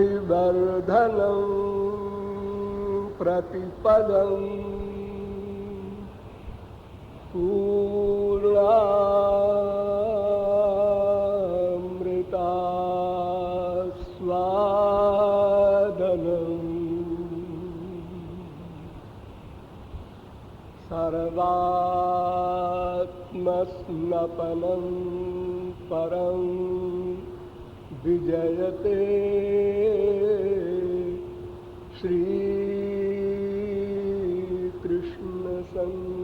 बुद्धिवर्धनं प्रतिपदं पूर्णामृतास्वादनं सर्वात्मस्नपनं परं विजयते श्री कृष्ण संकीर्तनम्।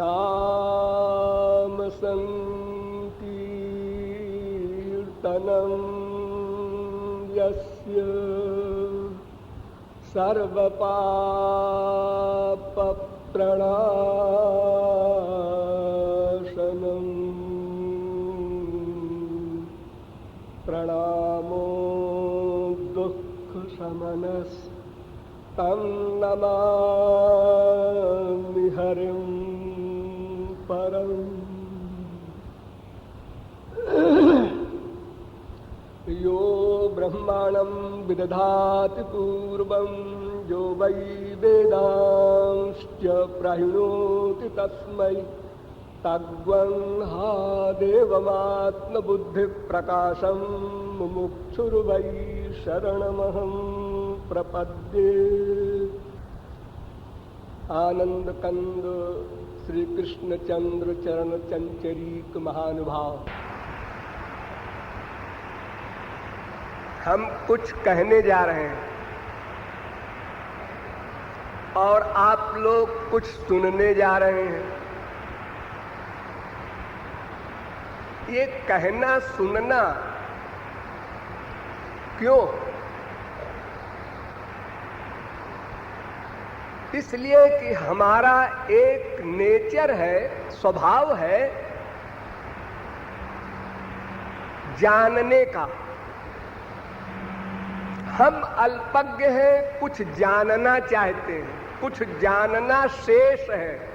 नाम संकीर्तनं यस्य सर्वपापप्रणाशनं प्रणामो दुःखशमनस्तं नमामि हरिं परम्। यो ब्रह्माणं विदधाति पूर्वं यो वै वेदांश्च प्रहिणोति तस्मै तद्वन्हा देवमात्मबुद्धिप्रकाशं मुमुक्षुर्वै शरणमहं प्रपद्ये। आनंदकंद श्री कृष्णचंद्र चरण चंचरीक महानुभाव, हम कुछ कहने जा रहे हैं और आप लोग कुछ सुनने जा रहे हैं। ये कहना सुनना क्यों? इसलिए कि हमारा एक नेचर है, स्वभाव है जानने का। हम अल्पज्ञ हैं, कुछ जानना चाहते हैं, कुछ जानना शेष है।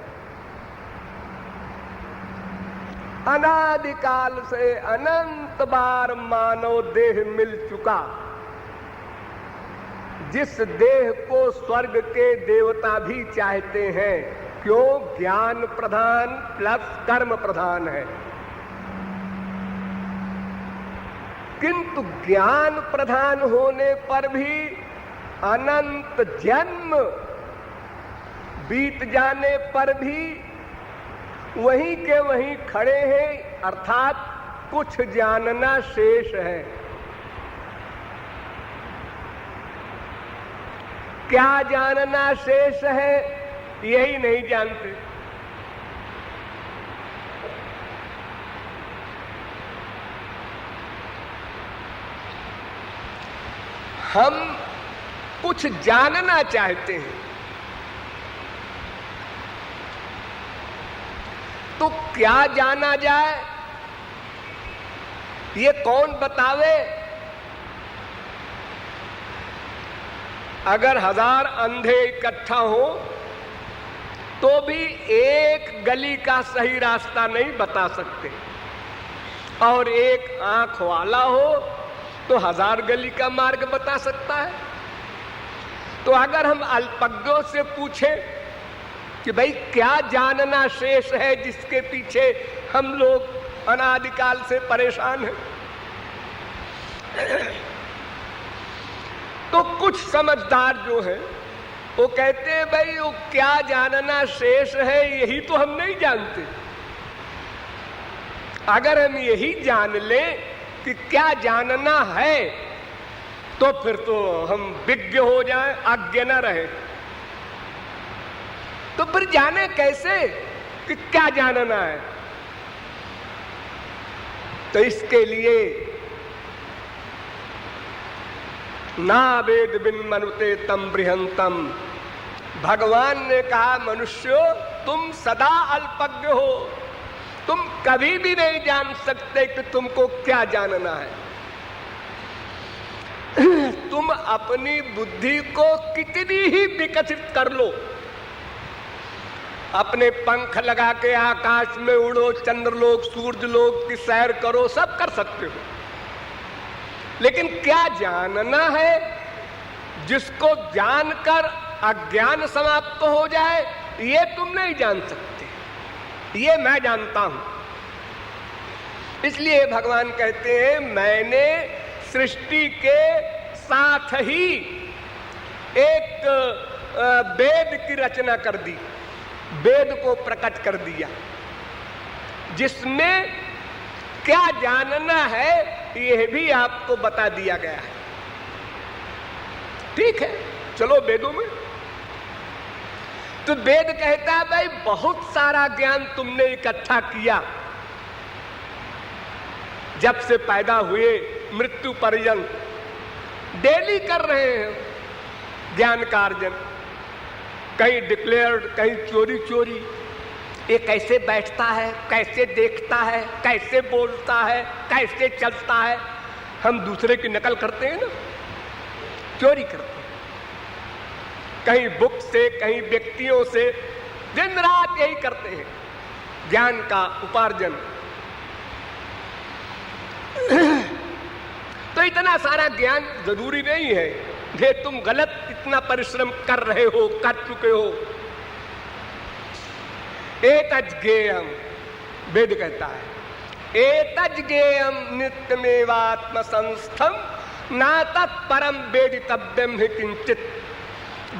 अनादिकाल से अनंत बार मानव देह मिल चुका, जिस देह को स्वर्ग के देवता भी चाहते हैं। क्यों? ज्ञान प्रधान प्लस कर्म प्रधान है। किंतु ज्ञान प्रधान होने पर भी अनंत जन्म बीत जाने पर भी वहीं के वहीं खड़े हैं, अर्थात कुछ जानना शेष है। क्या जानना शेष है यही नहीं जानते। हम कुछ जानना चाहते हैं तो क्या जाना जाए ये कौन बतावे? अगर 1000 अंधे इकट्ठा हो तो भी एक गली का सही रास्ता नहीं बता सकते, और एक आंख वाला हो तो 1000 गली का मार्ग बता सकता है। तो अगर हम अल्पज्ञों से पूछें कि भाई क्या जानना शेष है जिसके पीछे हम लोग अनादिकाल से परेशान हैं, तो कुछ समझदार जो है वो कहते हैं भाई वो क्या जानना शेष है यही तो हम नहीं जानते। अगर हम यही जान लें कि क्या जानना है तो फिर तो हम विज्ञ हो जाएं, अज्ञ न रहे। तो फिर जाने कैसे कि क्या जानना है? तो इसके लिए ना वेद बिन मनुते तम बृहंतम, भगवान ने कहा मनुष्यों तुम सदा अल्पज्ञ हो, तुम कभी भी नहीं जान सकते कि तुमको क्या जानना है। अपनी बुद्धि को कितनी ही विकसित कर लो, अपने पंख लगा के आकाश में उड़ो, चंद्रलोक सूर्यलोक की सैर करो, सब कर सकते हो, लेकिन क्या जानना है जिसको जानकर अज्ञान समाप्त हो जाए, ये तुम नहीं जान सकते, ये मैं जानता हूं। इसलिए भगवान कहते हैं मैंने सृष्टि के साथ ही एक वेद की रचना कर दी, वेद को प्रकट कर दिया, जिसमें क्या जानना है यह भी आपको बता दिया गया है। ठीक है, चलो वेदों में। तो वेद कहता है भाई बहुत सारा ज्ञान तुमने इकट्ठा किया, जब से पैदा हुए मृत्यु पर्यंत डेली कर रहे हैं ज्ञान का अर्जन, कहीं डिक्लेयर्ड, कहीं चोरी चोरी। ये कैसे बैठता है, कैसे देखता है, कैसे बोलता है, कैसे चलता है, हम दूसरे की नकल करते हैं ना, चोरी करते हैं, कहीं बुक से, कहीं व्यक्तियों से, दिन रात यही करते हैं ज्ञान का उपार्जन। तो इतना सारा ज्ञान जरूरी नहीं है, ये तुम गलत इतना परिश्रम कर रहे हो, कर चुके हो। एतज् ज्ञेयम्, वेद कहता है एतज् ज्ञेयम् नित्यमेवात्म संस्थम ना तत्परम वेदितव्यम हि किंचित।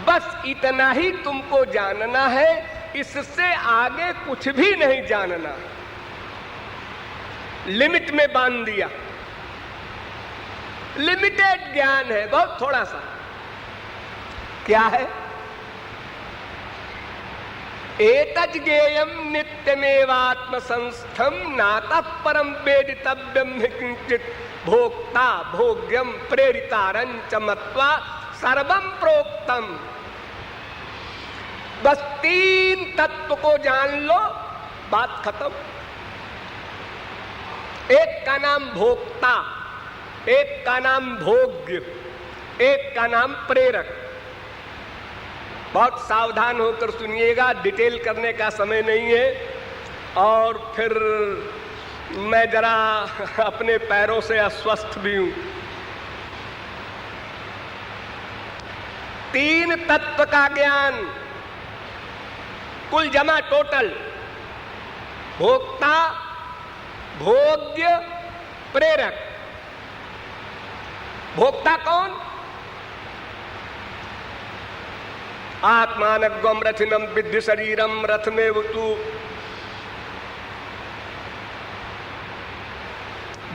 बस इतना ही तुमको जानना है, इससे आगे कुछ भी नहीं जानना। लिमिट में बांध दिया, लिमिटेड ज्ञान है, बहुत थोड़ा सा। क्या है? एतज् ज्ञेयम् नित्यमेवात्म संस्थम नातः परम वेदितव्यम हि किंचित। भोक्ता भोग्यम प्रेरितारं च मत्वा सर्वं प्रोक्तम। बस 3 तत्व को जान लो, बात खत्म। एक का नाम भोक्ता, एक का नाम भोग्य, एक का नाम प्रेरक। बहुत सावधान होकर सुनिएगा, डिटेल करने का समय नहीं है, और फिर मैं जरा अपने पैरों से अस्वस्थ भी हूं। 3 तत्व का ज्ञान कुल जमा टोटल, भोक्ता भोग्य प्रेरक। भोक्ता कौन? आत्मानग्वम रथिनम विद्धि शरीरम रथमेव तु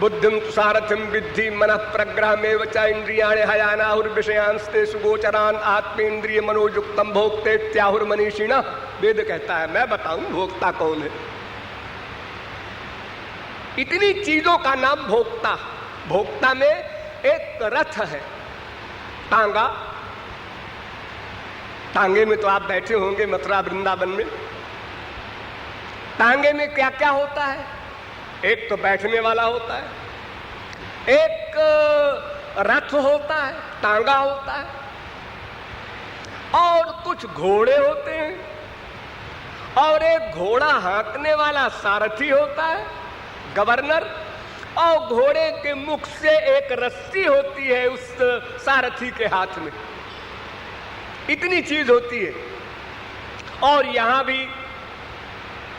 बुद्धिम सारथिम विद्धि मनः प्रग्रहमेव च इंद्रियाणि हयानाहुर्विषयांस्ते सुगोचरान आत्मेन्द्रिय मनोयुक्तम भोक्ते त्याहुर्मनीषिणः। वेद कहता है, मैं बताऊं भोक्ता कौन है। इतनी चीजों का नाम भोक्ता। भोक्ता में एक रथ है, टांगा। टांगे में तो आप बैठे होंगे मथुरा वृंदावन में। टांगे में क्या क्या होता है? एक तो बैठने वाला होता है, एक रथ होता है, टांगा होता है, और कुछ घोड़े होते हैं, और एक घोड़ा हाँकने वाला सारथी होता है, गवर्नर, और घोड़े के मुख से एक रस्सी होती है उस सारथी के हाथ में। इतनी चीज होती है। और यहां भी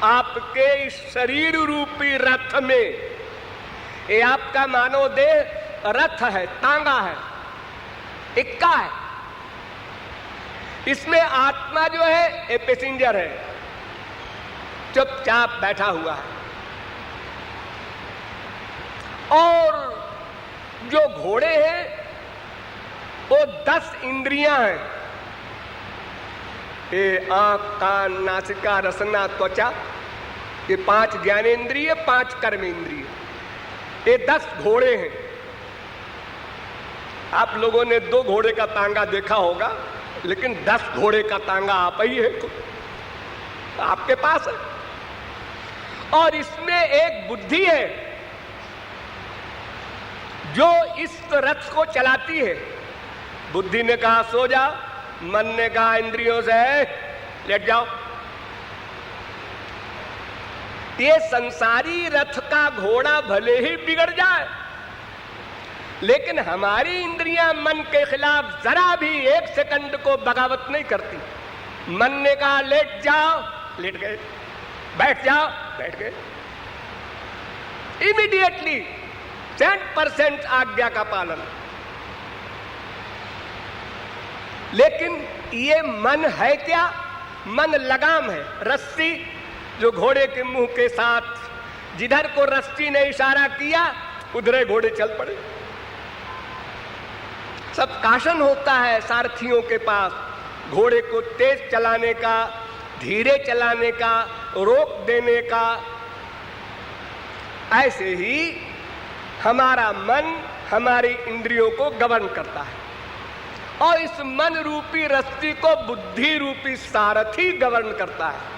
आपके इस शरीर रूपी रथ में, ये आपका मानव देह रथ है, तांगा है, इक्का है। इसमें आत्मा जो है ये पैसेंजर है, चुपचाप बैठा हुआ है। और जो घोड़े हैं वो 10 इंद्रियां हैं। ये आंख, कान, नासिका, रसना, त्वचा, ये 5 ज्ञानेंद्रिय, 5 कर्मेंद्रिय, ये 10 घोड़े हैं। आप लोगों ने 2 घोड़े का तांगा देखा होगा, लेकिन 10 घोड़े का तांगा आप ही है, आपके पास है। और इसमें एक बुद्धि है जो इस रथ को चलाती है। बुद्धि ने कहा सो जाओ, मन ने कहा इंद्रियों से लेट जाओ। ये संसारी रथ का घोड़ा भले ही बिगड़ जाए, लेकिन हमारी इंद्रियां मन के खिलाफ जरा भी एक सेकंड को बगावत नहीं करती। मन ने कहा लेट जाओ, लेट गए, बैठ जाओ, बैठ गए। इमीडिएटली 100% आज्ञा का पालन। लेकिन ये मन है क्या? मन लगाम है, रस्सी जो घोड़े के मुंह के साथ जिधर को रस्सी ने इशारा किया उधर घोड़े चल पड़े। सब काशन होता है सारथियों के पास, घोड़े को तेज चलाने का, धीरे चलाने का, रोक देने का। ऐसे ही हमारा मन हमारी इंद्रियों को गवर्न करता है, और इस मन रूपी रस्सी को बुद्धि रूपी सारथी गवर्न करता है।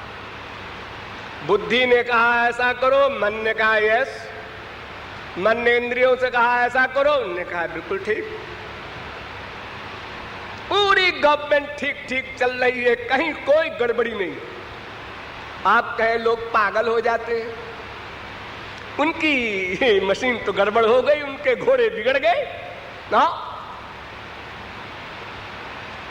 बुद्धि ने कहा ऐसा करो, मन ने कहा यस। मन ने इंद्रियों से कहा ऐसा करो, उन्होंने कहा बिल्कुल ठीक। पूरी गवर्नमेंट ठीक ठीक चल रही है, कहीं कोई गड़बड़ी नहीं। आप कहें लोग पागल हो जाते हैं, उनकी मशीन तो गड़बड़ हो गई, उनके घोड़े बिगड़ गए ना।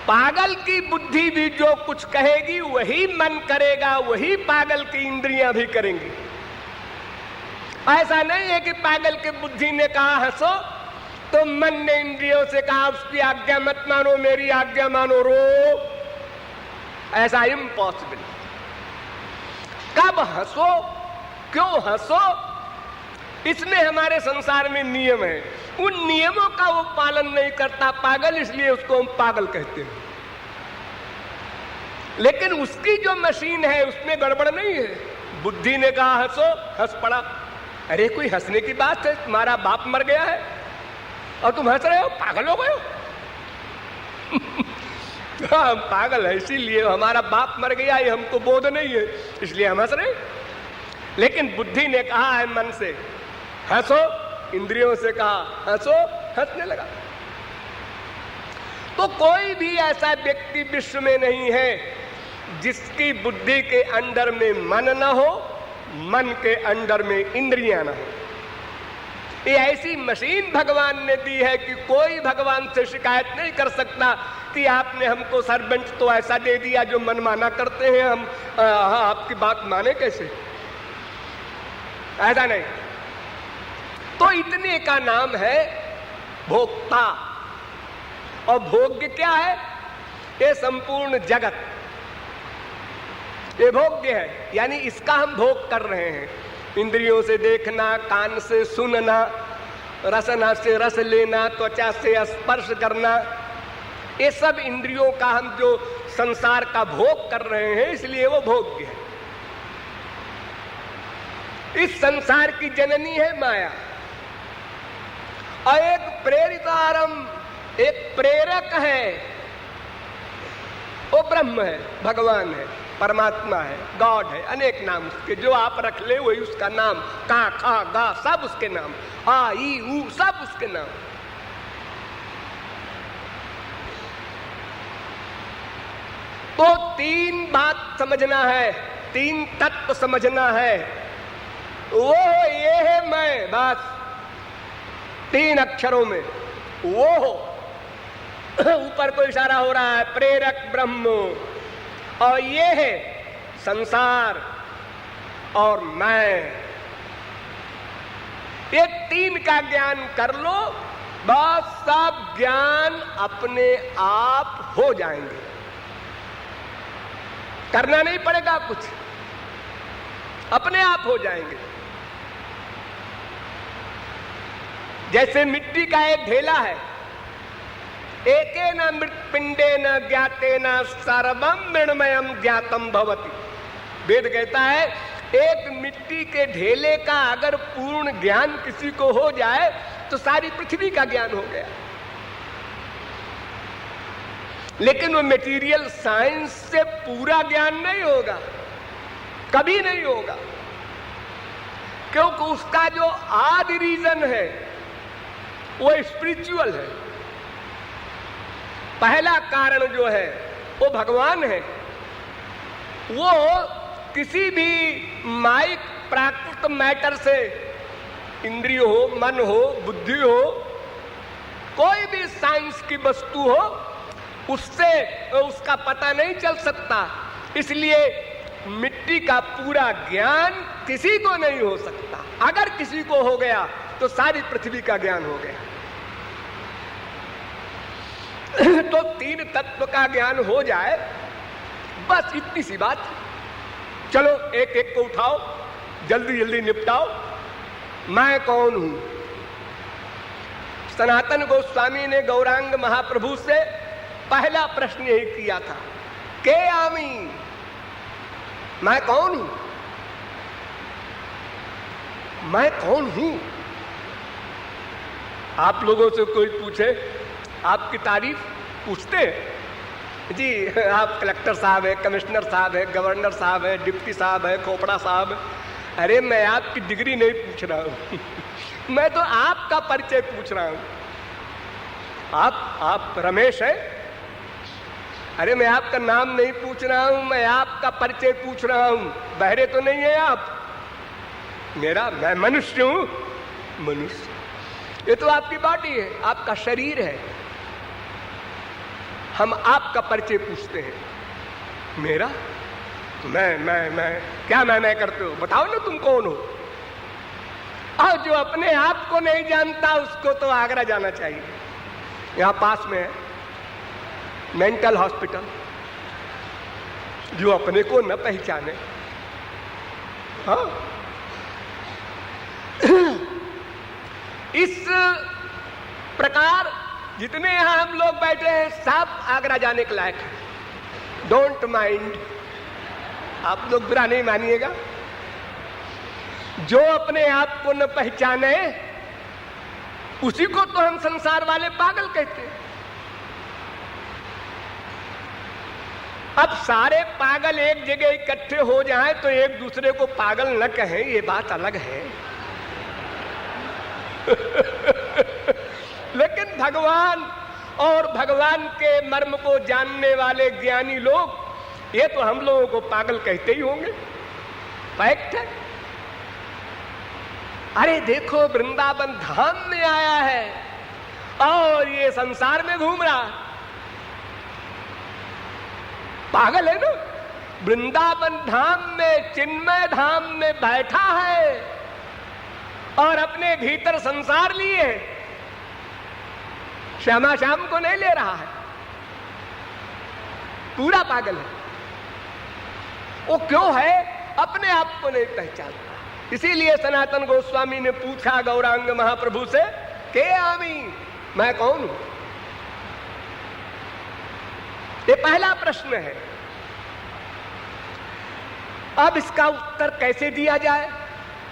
पागल की बुद्धि भी जो कुछ कहेगी वही मन करेगा, वही पागल की इंद्रियां भी करेंगी। ऐसा नहीं है कि पागल की बुद्धि ने कहा हंसो तो मन ने इंद्रियों से कहा उसकी आज्ञा मत मानो, मेरी आज्ञा मानो, रो। ऐसा इम्पॉसिबल। कब हंसो, क्यों हंसो, इसमें हमारे संसार में नियम है। उन नियमों का वो पालन नहीं करता पागल, इसलिए उसको हम पागल कहते हैं। लेकिन उसकी जो मशीन है उसमें गड़बड़ नहीं है। बुद्धि ने कहा हंसो, हंस पड़ा। अरे कोई हंसने की बात है? तुम्हारा बाप मर गया है और तुम हंस रहे हो, पागल हो गए हो। हम पागल है इसीलिए, हमारा बाप मर गया ये हमको बोध नहीं है इसलिए हम हंस रहे। लेकिन बुद्धि ने कहा है मन से हंसो, इंद्रियों से कहा हंसो, हंसने लगा। तो कोई भी ऐसा व्यक्ति विश्व में नहीं है जिसकी बुद्धि के अंदर में मन न हो, मन के अंदर में इंद्रियां न हो। ये ऐसी मशीन भगवान ने दी है कि कोई भगवान से शिकायत नहीं कर सकता कि आपने हमको सर्वेंट तो ऐसा दे दिया जो मन माना करते हैं, हम आपकी बात माने कैसे? ऐसा नहीं। तो इतने का नाम है भोक्ता। और भोग्य क्या है? ये संपूर्ण जगत ये भोग्य है, यानी इसका हम भोग कर रहे हैं। इंद्रियों से देखना, कान से सुनना, रसना से रस लेना, त्वचा से स्पर्श करना, ये सब इंद्रियों का हम जो संसार का भोग कर रहे हैं, इसलिए वो भोग्य है। इस संसार की जननी है माया, और एक प्रेरितारम, एक प्रेरक है, वो ब्रह्म है, भगवान है, परमात्मा है, गॉड है। अनेक नाम उसके, जो आप रख ले वही उसका नाम। का, खा, गा सब उसके नाम, आ, ई, ऊ सब उसके नाम। तो तीन बात समझना है, तीन तत्व समझना है। वो ये है मैं, बस तीन अक्षरों में वो हो। ऊपर को इशारा हो रहा है प्रेरक ब्रह्म, और ये है संसार और मैं। ये तीन का ज्ञान कर लो, बस सब ज्ञान अपने आप हो जाएंगे। करना नहीं पड़ेगा कुछ, अपने आप हो जाएंगे। जैसे मिट्टी का एक ढेला है, एकेन मृत्पिंडेन ज्ञातेन सर्वं मृण्मयं ज्ञातम भवति। वेद कहता है एक मिट्टी के ढेले का अगर पूर्ण ज्ञान किसी को हो जाए तो सारी पृथ्वी का ज्ञान हो गया। लेकिन वो मटेरियल साइंस से पूरा ज्ञान नहीं होगा, कभी नहीं होगा, क्योंकि उसका जो आदि रीजन है वो स्पिरिचुअल है। पहला कारण जो है वो भगवान है। वो किसी भी माइक प्राकृत मैटर से, इंद्रिय हो, मन हो, बुद्धि हो, कोई भी साइंस की वस्तु हो, उससे उसका पता नहीं चल सकता। इसलिए मिट्टी का पूरा ज्ञान किसी को नहीं हो सकता। अगर किसी को हो गया तो सारी पृथ्वी का ज्ञान हो गया। तो तीन तत्व का ज्ञान हो जाए, बस इतनी सी बात। चलो एक एक को उठाओ, जल्दी जल्दी निपटाओ। मैं कौन हूं? सनातन गोस्वामी ने गौरांग महाप्रभु से पहला प्रश्न यही किया था, के आमी, मैं कौन हूं? मैं कौन हूं? आप लोगों से कोई पूछे आपकी तारीफ, पूछते हैं जी आप कलेक्टर साहब है, कमिश्नर साहब है, गवर्नर साहब है, डिप्टी साहब है, खोपड़ा साहब। अरे मैं आपकी डिग्री नहीं पूछ रहा हूं मैं तो आपका परिचय पूछ रहा हूं। आप रमेश है? अरे मैं आपका नाम नहीं पूछ रहा हूं, मैं आपका परिचय पूछ रहा हूं। बहरे तो नहीं है आप? मैं मनुष्य हूं। मनुष्य, ये तो आपकी बॉडी है, आपका शरीर है। हम आपका परिचय पूछते हैं। मेरा? मैं क्या मैं करते हो? बताओ ना तुम कौन हो। और जो अपने आप को नहीं जानता उसको तो आगरा जाना चाहिए। यहां पास में है मेंटल हॉस्पिटल। जो अपने को न पहचाने, हाँ इस प्रकार जितने यहां हम लोग बैठे हैं सब आगरा जाने के लायक है। डोंट माइंड, आप लोग बुरा नहीं मानिएगा। जो अपने आप को न पहचाने उसी को तो हम संसार वाले पागल कहते हैं। अब सारे पागल एक जगह इकट्ठे हो जाएं तो एक दूसरे को पागल न कहें, ये बात अलग है लेकिन भगवान और भगवान के मर्म को जानने वाले ज्ञानी लोग ये तो हम लोगों को पागल कहते ही होंगे। फैक्ट है। अरे देखो वृंदावन धाम में आया है और ये संसार में घूम रहा। पागल है ना? वृंदावन धाम में, चिन्मय धाम में बैठा है और अपने भीतर संसार लिए, श्यामा श्याम को नहीं ले रहा है। पूरा पागल है। वो क्यों है? अपने आप को नहीं पहचानता। इसीलिए सनातन गोस्वामी ने पूछा गौरांग महाप्रभु से, के आमी, मैं कौन हूं? ये पहला प्रश्न है। अब इसका उत्तर कैसे दिया जाए?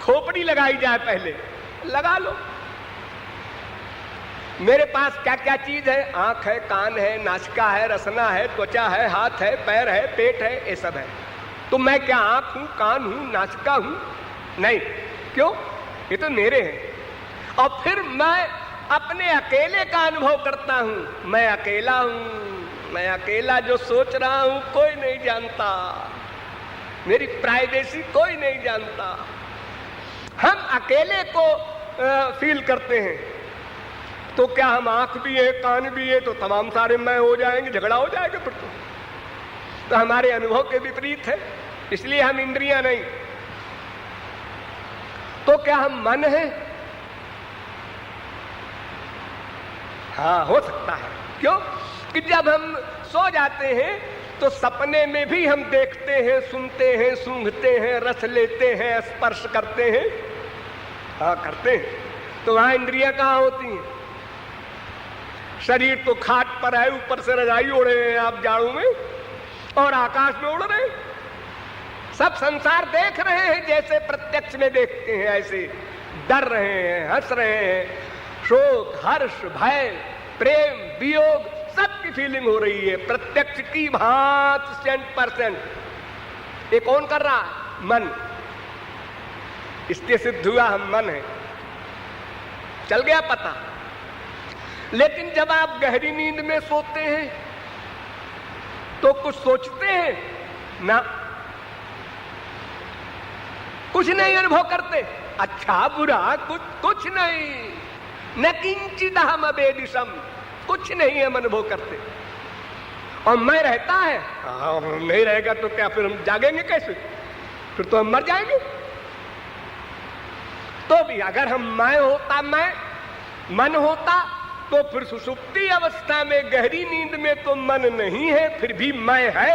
खोपड़ी लगाई जाए। पहले लगा लो। मेरे पास क्या क्या चीज है? आंख है, कान है, नासिका है, रसना है, त्वचा है, हाथ है, पैर है, पेट है, ये सब है। तो मैं क्या आंख हूं, कान हूं, नासिका हूं? नहीं। क्यों? ये तो मेरे हैं। और फिर मैं अपने अकेले का अनुभव करता हूं। मैं अकेला हूं। मैं अकेला जो सोच रहा हूं कोई नहीं जानता। मेरी प्राइवेसी कोई नहीं जानता। हम अकेले को फील करते हैं। तो क्या हम आंख भी है, कान भी है, तो तमाम सारे मैं हो जाएंगे, झगड़ा हो जाएगा फिर तो हमारे अनुभव के विपरीत है। इसलिए हम इंद्रियां नहीं। तो क्या हम मन है? हाँ, हो सकता है। क्यों? कि जब हम सो जाते हैं तो सपने में भी हम देखते हैं, सुनते हैं, सूंघते हैं, रस लेते हैं, स्पर्श करते हैं। हाँ, करते हैं। तो वहां इंद्रियां कहाँ होती हैं? शरीर तो खाट पर है, ऊपर से रजाई ओढ़े हैं आप जाड़ों में और आकाश में उड़ रहे हैं। सब संसार देख रहे हैं जैसे प्रत्यक्ष में देखते हैं, ऐसे डर रहे हैं, हंस रहे हैं। शोक, हर्ष, भय, प्रेम, वियोग, सबकी फीलिंग हो रही है प्रत्यक्ष की भांति 100%। ये कौन कर रहा है? मन। इसके सिद्ध हुआ हम मन है। चल गया पता। लेकिन जब आप गहरी नींद में सोते हैं तो कुछ सोचते हैं ना, कुछ नहीं अनुभव करते, अच्छा बुरा कुछ नहीं, न किंचित हम अवेदिशम, कुछ नहीं हम अनुभव करते। और मैं रहता है, नहीं रहेगा तो क्या फिर हम जागेंगे कैसे, फिर तो हम मर जाएंगे। तो भी अगर हम मैं मन होता तो फिर सुषुप्ति अवस्था में गहरी नींद में तो मन नहीं है, फिर भी मैं है,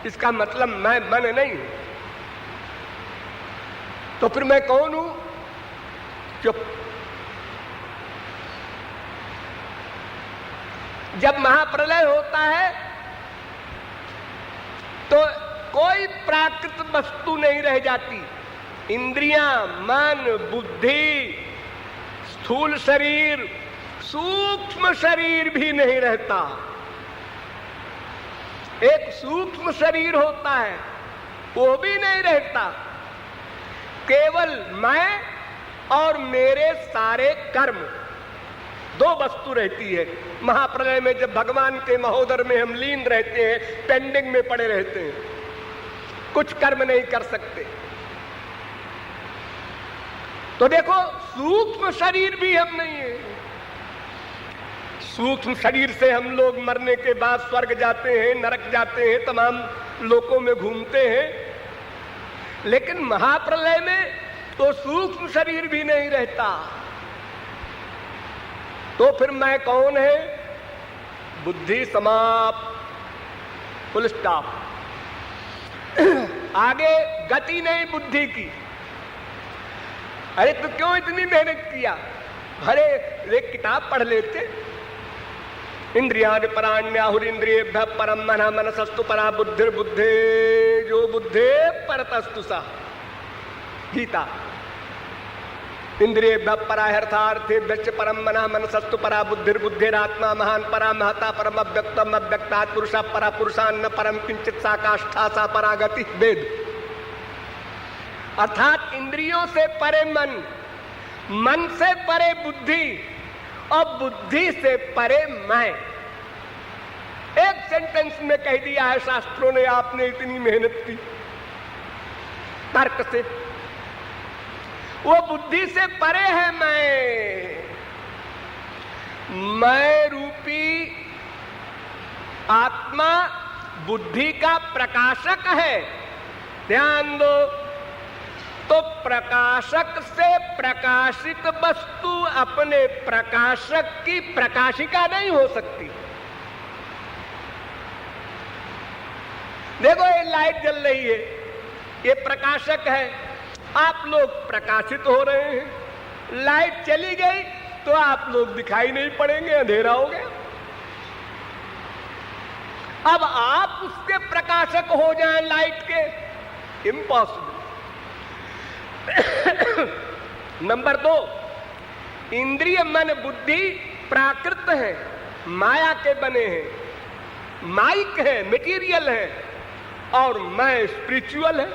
इसका मतलब मैं मन नहीं हूं। तो फिर मैं कौन हूं? चुप। जब महाप्रलय होता है तो कोई प्राकृत वस्तु नहीं रह जाती, इंद्रियां, मन, बुद्धि, स्थूल शरीर, सूक्ष्म शरीर भी नहीं रहता। एक सूक्ष्म शरीर होता है, वो भी नहीं रहता, केवल मैं और मेरे सारे कर्म, दो वस्तु रहती है। महाप्रलय में जब भगवान के महोदर में हम लीन रहते हैं, पेंडिंग में पड़े रहते हैं, कुछ कर्म नहीं कर सकते। तो देखो, सूक्ष्म शरीर भी हम नहीं है। सूक्ष्म शरीर से हम लोग मरने के बाद स्वर्ग जाते हैं, नरक जाते हैं, तमाम लोकों में घूमते हैं, लेकिन महाप्रलय में तो सूक्ष्म शरीर भी नहीं रहता। तो फिर मैं कौन है? बुद्धि समाप्त, फुल स्टॉप। आगे गति नहीं बुद्धि की। अरे तो क्यों इतनी मेहनत किया? अरे एक किताब पढ़ लेते। इंद्रियाणि पराण्याहुरिंद्रियेभ्यः परम मनः मनसस्तु परा बुद्धिर्बुद्धे जो बुद्धे परतस्तु सा। गीता। इंद्रियेभ्यः परा अर्थार्थेभ्यश्च परम मनः मनसस्तु परा बुद्धिर्बुद्धिरात्मा महान परा महता परम अव्यक्तम अव्यक्तात् पुरुषः परा पुरुषान्न परम किंचित सा काष्ठा सा परा गति वेद। अर्थात इंद्रियों से परे मन, मन से परे बुद्धि और बुद्धि से परे मैं। एक सेंटेंस में कह दिया है शास्त्रों ने, आपने इतनी मेहनत की तर्क से। वो बुद्धि से परे है मैं रूपी आत्मा बुद्धि का प्रकाशक है। ध्यान दो, तो प्रकाशक से प्रकाशित वस्तु अपने प्रकाशक की प्रकाशिका नहीं हो सकती। देखो, ये लाइट जल रही है, ये प्रकाशक है, आप लोग प्रकाशित हो रहे हैं। लाइट चली गई तो आप लोग दिखाई नहीं पड़ेंगे, अंधेरा हो गया। अब आप उसके प्रकाशक हो जाएं लाइट के, इम्पॉसिबल। नंबर 2, इंद्रिय मन बुद्धि प्राकृत है, माया के बने हैं, माइक है, मटेरियल है, और मैं स्पिरिचुअल है।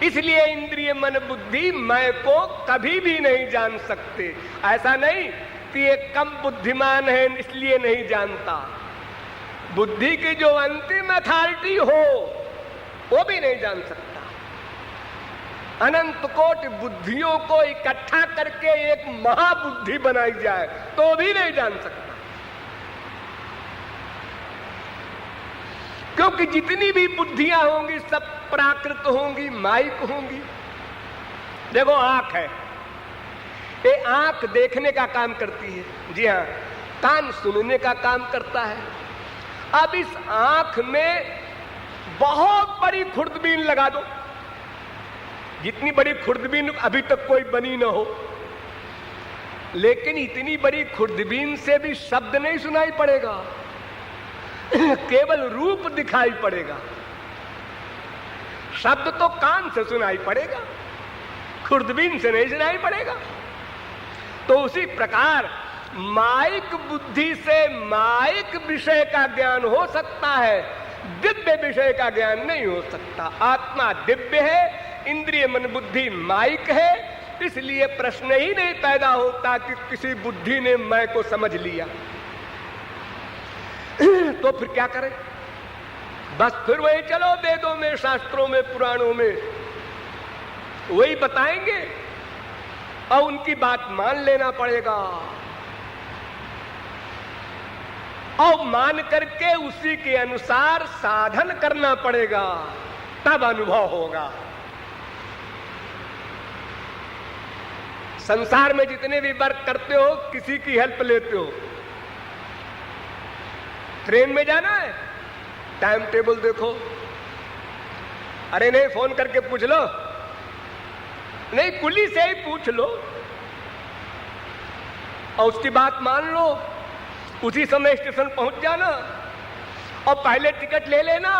इसलिए इंद्रिय मन बुद्धि मैं को कभी भी नहीं जान सकते। ऐसा नहीं कि ये कम बुद्धिमान है इसलिए नहीं जानता। बुद्धि की जो अंतिम अथॉरिटी हो वो भी नहीं जान सकता। अनंत कोटि बुद्धियों को इकट्ठा करके एक महाबुद्धि बनाई जाए तो भी नहीं जान सकता, क्योंकि जितनी भी बुद्धियां होंगी सब प्राकृत होंगी, माइक होंगी। देखो, आंख है, ये आंख देखने का काम करती है, जी हाँ, कान सुनने का काम करता है। अब इस आंख में बहुत बड़ी खुर्दबीन लगा दो, जितनी बड़ी खुर्दबीन अभी तक कोई बनी ना हो, लेकिन इतनी बड़ी खुर्दबीन से भी शब्द नहीं सुनाई पड़ेगा, केवल रूप दिखाई पड़ेगा। शब्द तो कान से सुनाई पड़ेगा, खुर्दबीन से नहीं सुनाई पड़ेगा। तो उसी प्रकार माइक बुद्धि से माइक विषय का ज्ञान हो सकता है, दिव्य विषय का ज्ञान नहीं हो सकता। आत्मा दिव्य है, इंद्रिय मन बुद्धि माइक है, इसलिए प्रश्न ही नहीं पैदा होता कि किसी बुद्धि ने मैं को समझ लिया। तो फिर क्या करें? बस फिर वही चलो, वेदों में, शास्त्रों में, पुराणों में वही बताएंगे और उनकी बात मान लेना पड़ेगा और मान करके उसी के अनुसार साधन करना पड़ेगा, तब अनुभव होगा। संसार में जितने भी वर्क करते हो, किसी की हेल्प लेते हो। ट्रेन में जाना है, टाइम टेबल देखो, अरे नहीं फोन करके पूछ लो, नहीं कुली से ही पूछ लो और उसकी बात मान लो, उसी समय स्टेशन पहुंच जाना और पहले टिकट ले लेना,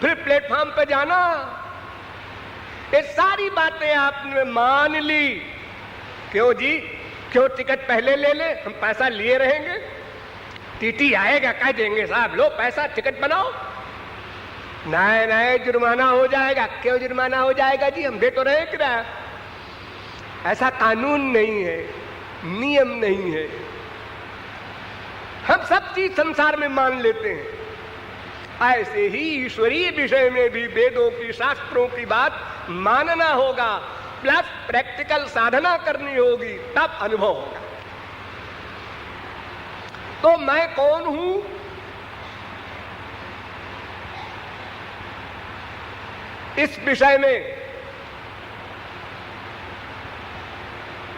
फिर प्लेटफॉर्म पे जाना। ये सारी बातें आपने मान ली। क्यों जी? क्यों टिकट पहले ले ले, हम पैसा लिए रहेंगे, टीटी आएगा कह देंगे साहब लो पैसा टिकट बनाओ। नहीं नहीं जुर्माना हो जाएगा। क्यों जुर्माना हो जाएगा जी, हम दे तो रहे किराया। ऐसा कानून नहीं है, नियम नहीं है। हम सब चीज संसार में मान लेते हैं। ऐसे ही ईश्वरीय विषय में भी वेदों की, शास्त्रों की बात मानना होगा, प्लस प्रैक्टिकल साधना करनी होगी, तब अनुभव होगा। तो मैं कौन हूं? इस विषय में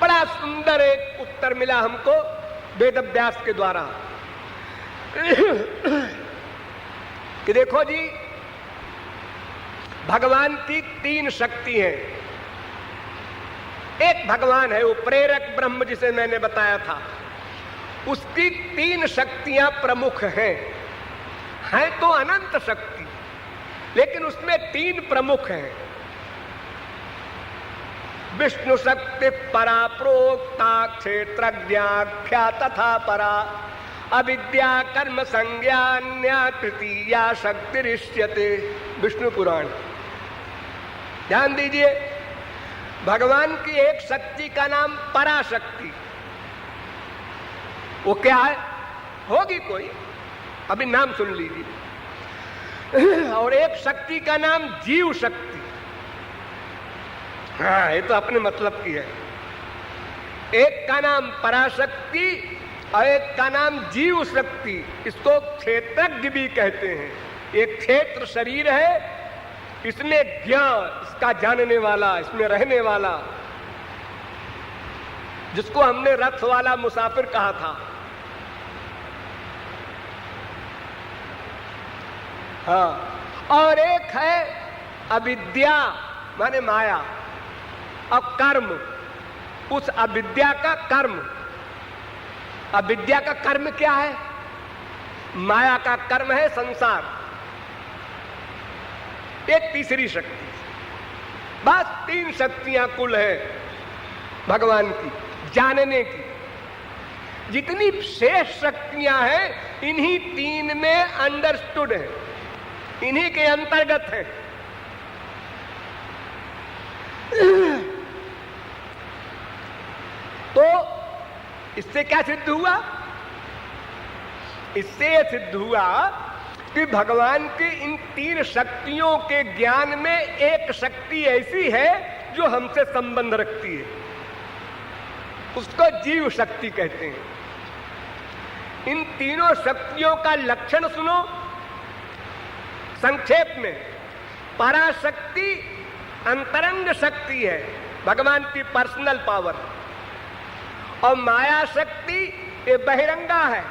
बड़ा सुंदर एक उत्तर मिला हमको वेदव्यास के द्वारा कि देखो जी, भगवान की 3 शक्ति है। एक भगवान है वो प्रेरक ब्रह्म, जिसे मैंने बताया था, उसकी 3 शक्तियां प्रमुख हैं। तो अनंत शक्ति, लेकिन उसमें 3 प्रमुख हैं। विष्णु शक्ति परा प्रोक्ता क्षेत्रज्ञाख्या तथा परा अविद्या कर्म संज्ञान्या तृतीया शक्ति ऋष्यते। विष्णु पुराण। ध्यान दीजिए, भगवान की एक शक्ति का नाम पराशक्ति। वो क्या है? होगी कोई, अभी नाम सुन लीजिए। और एक शक्ति का नाम जीव शक्ति। हाँ, ये तो अपने मतलब की है। एक का नाम पराशक्ति और एक का नाम जीव शक्ति। इसको क्षेत्रज्ञ भी कहते हैं। एक क्षेत्र शरीर है, इसमें ज्ञान, इसका जानने वाला, इसमें रहने वाला, जिसको हमने रथ वाला मुसाफिर कहा था। हाँ, और एक है अविद्या माने माया और कर्म। उस अविद्या का कर्म, अविद्या का कर्म क्या है? माया का कर्म है संसार। एक तीसरी शक्ति। बस 3 शक्तियां कुल है भगवान की जानने की। जितनी शेष शक्तियां हैं, इन्हीं 3 में अंडरस्टूड है, इन्हीं के अंतर्गत है। तो इससे क्या सिद्ध हुआ? इससे यह सिद्ध हुआ कि भगवान की इन 3 शक्तियों के ज्ञान में एक शक्ति ऐसी है जो हमसे संबंध रखती है, उसको जीव शक्ति कहते हैं। इन तीनों शक्तियों का लक्षण सुनो संक्षेप में। पराशक्ति अंतरंग शक्ति है, भगवान की पर्सनल पावर, और माया शक्ति ये बहिरंगा है,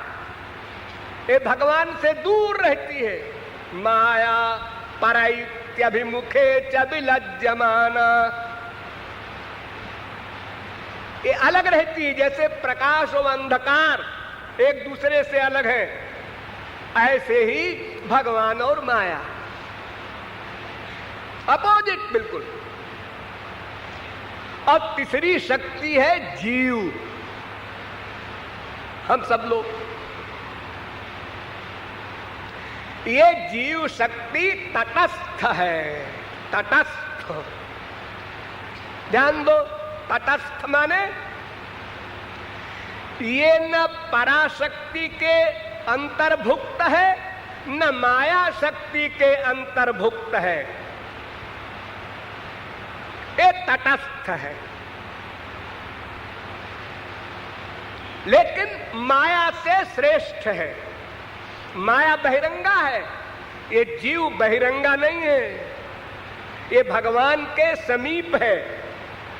ये भगवान से दूर रहती है। माया परैत्यभिमुखे च विलज्जमाना, ये अलग रहती है। जैसे प्रकाश और अंधकार एक दूसरे से अलग है, ऐसे ही भगवान और माया अपोजिट बिल्कुल। और तीसरी शक्ति है जीव, हम सब लोग। ये जीव शक्ति तटस्थ है, तटस्थ। ध्यान दो, तटस्थ माने ये न पराशक्ति के अंतर्भुक्त है न माया शक्ति के अंतर्भुक्त है, ये तटस्थ है। लेकिन माया से श्रेष्ठ है। माया बहिरंगा है, ये जीव बहिरंगा नहीं है, ये भगवान के समीप है।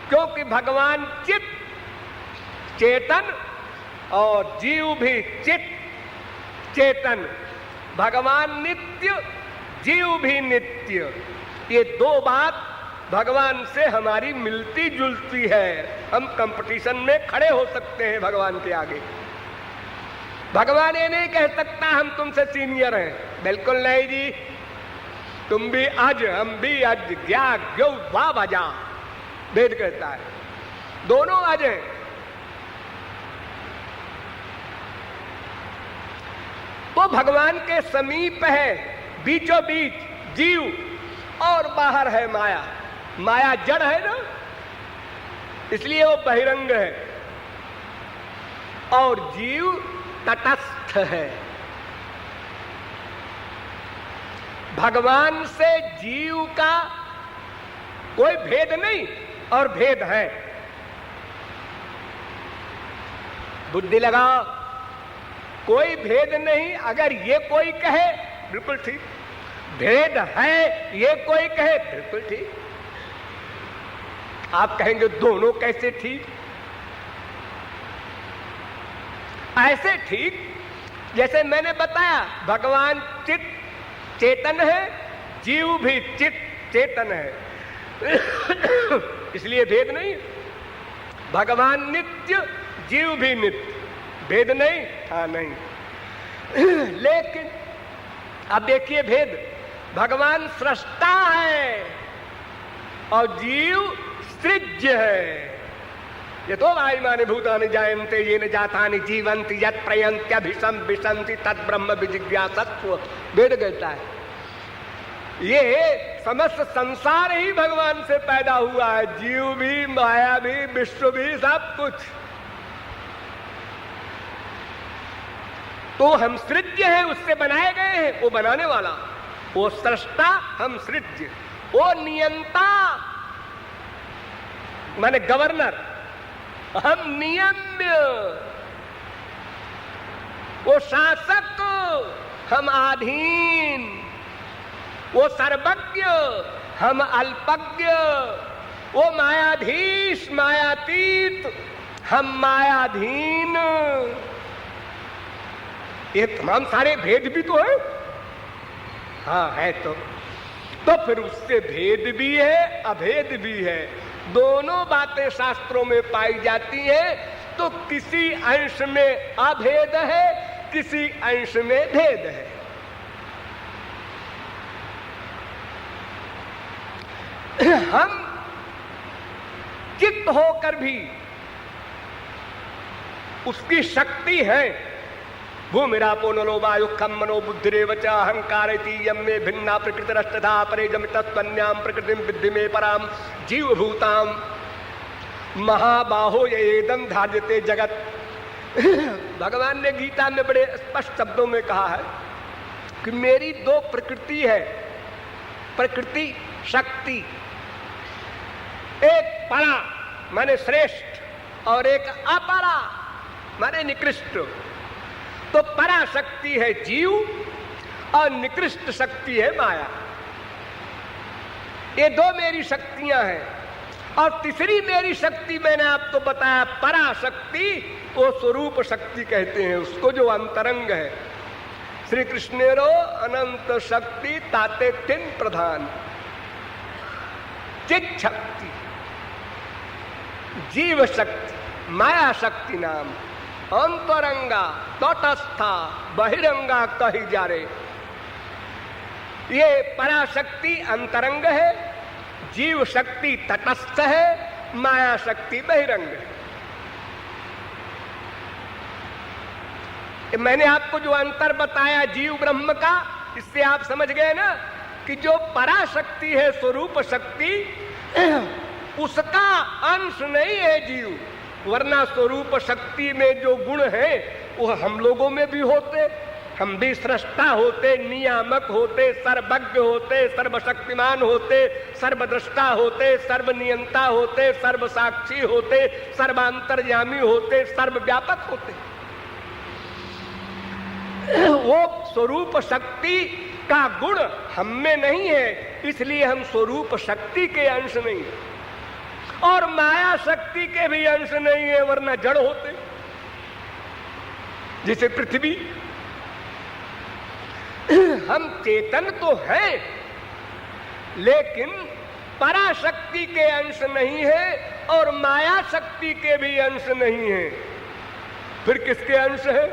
क्योंकि भगवान चित चेतन और जीव भी चित चेतन, भगवान नित्य जीव भी नित्य, ये दो बात भगवान से हमारी मिलती जुलती है। हम कंपटीशन में खड़े हो सकते हैं भगवान के आगे। भगवान ये नहीं कह सकता हम तुमसे सीनियर हैं, बिल्कुल नहीं जी। तुम भी अज हम भी अज, ज्ञा ज्ञो वा बजा, वेद कहता है, दोनों अज हैं। वो भगवान के समीप है, बीचों बीच जीव और बाहर है माया। माया जड़ है ना, इसलिए वो बहिरंग है, और जीव तटस्थ है। भगवान से जीव का कोई भेद नहीं और भेद है। बुद्धि लगाओ, कोई भेद नहीं। अगर ये कोई कहे बिल्कुल ठीक, भेद है ये कोई कहे बिल्कुल ठीक। आप कहेंगे दोनों कैसे ठीक? ऐसे ठीक जैसे मैंने बताया, भगवान चित चेतन है, जीव भी चित चेतन है, इसलिए भेद नहीं। भगवान नित्य, जीव भी नित्य, भेद नहीं। हाँ नहीं। लेकिन अब देखिए भेद, भगवान सृष्टा है और जीव सृज्य है। ये तो आयमानि भूतानि जायन्ते येन जातानि जीवन्ति यत् प्रयन्त्यभिसं विशन्ति तत् ब्रह्म विजिज्ञासत्व, वेद कहता है। ये समस्त संसार ही भगवान से पैदा हुआ है, जीव भी, माया भी, विश्व भी, सब कुछ। तो हम सृज्य हैं, उससे बनाए गए हैं, वो बनाने वाला, वो सृष्टा, हम सृज्य। वो नियंता माने गवर्नर, हम नियम्य। वो शासक, हम अधीन। वो सर्वज्ञ, हम अल्पज्ञ। वो मायाधीश, मायातीत, हम मायाधीन। ये तमाम सारे भेद भी तो है। हाँ है तो फिर उससे भेद भी है, अभेद भी है। दोनों बातें शास्त्रों में पाई जाती हैं। तो किसी अंश में अभेद है, किसी अंश में भेद है। हम चित्त होकर भी उसकी शक्ति है। भूमिरापो नलो वायु खम मनो बुद्धिरेव च अहंकार यम्मे भिन्ना प्रकृतिरष्टधा परे जमितत्वन्याम प्रकृतिम विद्धि में पराम जीव भूताम महाबाहो येदम धार्यते जगत। भगवान ने गीता में बड़े स्पष्ट शब्दों में कहा है कि मेरी दो प्रकृति है, प्रकृति शक्ति, एक परा माने श्रेष्ठ और एक अपरा माने निकृष्ट। तो परा शक्ति है जीव और निकृष्ट शक्ति है माया। ये दो मेरी शक्तियां हैं। और तीसरी मेरी शक्ति मैंने आपको बताया परा शक्ति, वो स्वरूप शक्ति कहते हैं उसको, जो अंतरंग है। श्री कृष्णेरो अनंत शक्ति ताते तीन प्रधान, चित शक्ति, जीव शक्ति, माया शक्ति नाम, अंतरंगा, तटस्था, बहिरंगा कही जा रहे। ये पराशक्ति अंतरंग है, जीव शक्ति तटस्थ है, माया शक्ति बहिरंग है। मैंने आपको जो अंतर बताया जीव ब्रह्म का, इससे आप समझ गए ना कि जो पराशक्ति है स्वरूप शक्ति, उसका अंश नहीं है जीव, वरना स्वरूप शक्ति में जो गुण है वो हम लोगों में भी होते। हम भी सृष्टा होते, नियामक होते, सर्वज्ञ होते, सर्वशक्तिमान होते, सर्वद्रष्टा होते, सर्वनियंता होते, सर्वसाक्षी होते, सर्वांतर्यामी होते, सर्वव्यापक होते। वो स्वरूप शक्ति का गुण हम में नहीं है, इसलिए हम स्वरूप शक्ति के अंश नहीं है, और माया शक्ति के भी अंश नहीं है, वरना जड़ होते। जैसे पृथ्वी, हम चेतन तो हैं, लेकिन पराशक्ति के अंश नहीं है और माया शक्ति के भी अंश नहीं है। फिर किसके अंश है?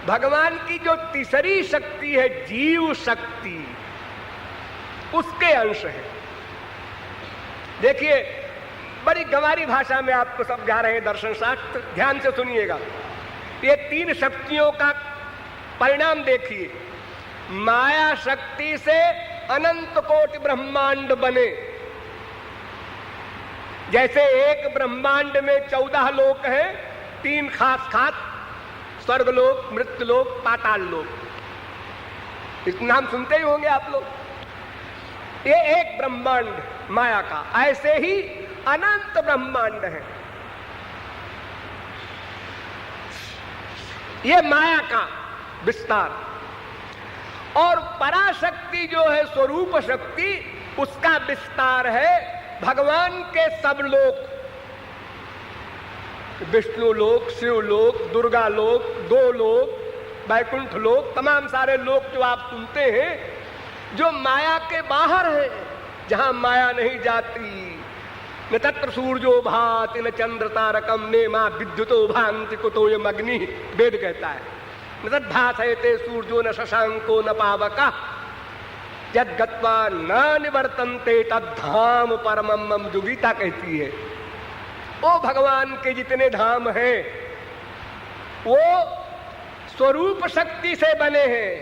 भगवान की जो तीसरी शक्ति है, जीव शक्ति, उसके अंश है। देखिए, बड़ी गंवारी भाषा में आपको समझा रहे हैं दर्शन शास्त्र, ध्यान से सुनिएगा। ये तीन शक्तियों का परिणाम देखिए। माया शक्ति से अनंत कोटि ब्रह्मांड बने। जैसे एक ब्रह्मांड में 14 लोक हैं, 3 खास खास, स्वर्गलोक, मृत्युलोक, पाताल लोक। इस नाम सुनते ही होंगे आप लोग। ये एक ब्रह्मांड माया का, ऐसे ही अनंत ब्रह्मांड है। ये माया का विस्तार, और पराशक्ति जो है स्वरूप शक्ति, उसका विस्तार है भगवान के सब लोक, विष्णु लोक, शिव लोक, दुर्गा लोक, गोलोक, वैकुंठ लोक, तमाम सारे लोक जो आप सुनते हैं, जो माया के बाहर है, जहां माया नहीं जाती। न तत्र सूर्यो भाति न चंद्र तारकम ने मां विद्युतो भांति कुतोयम अग्नि, वेद कहता है। न तद्भासयते सूर्यो न शशांको न पावका यद गत्वा न निवर्तन्ते तद्धाम परमम मम, जो गीता कहती है। वो भगवान के जितने धाम हैं वो स्वरूप शक्ति से बने हैं,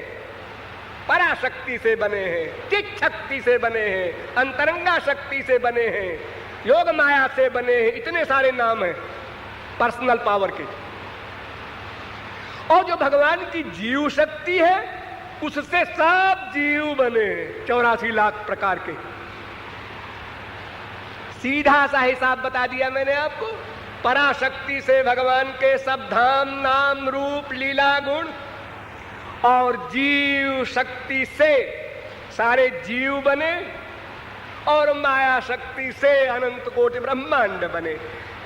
पराशक्ति से बने हैं, चित शक्ति से बने हैं, अंतरंगा शक्ति से बने हैं, योग माया से बने हैं। इतने सारे नाम हैं पर्सनल पावर के। और जो भगवान की जीव शक्ति है, उससे सब जीव बने, 84 लाख प्रकार के। सीधा सा हिसाब बता दिया मैंने आपको। पराशक्ति से भगवान के सब धाम, नाम, रूप, लीला, गुण, और जीव शक्ति से सारे जीव बने, और माया शक्ति से अनंत कोटि ब्रह्मांड बने।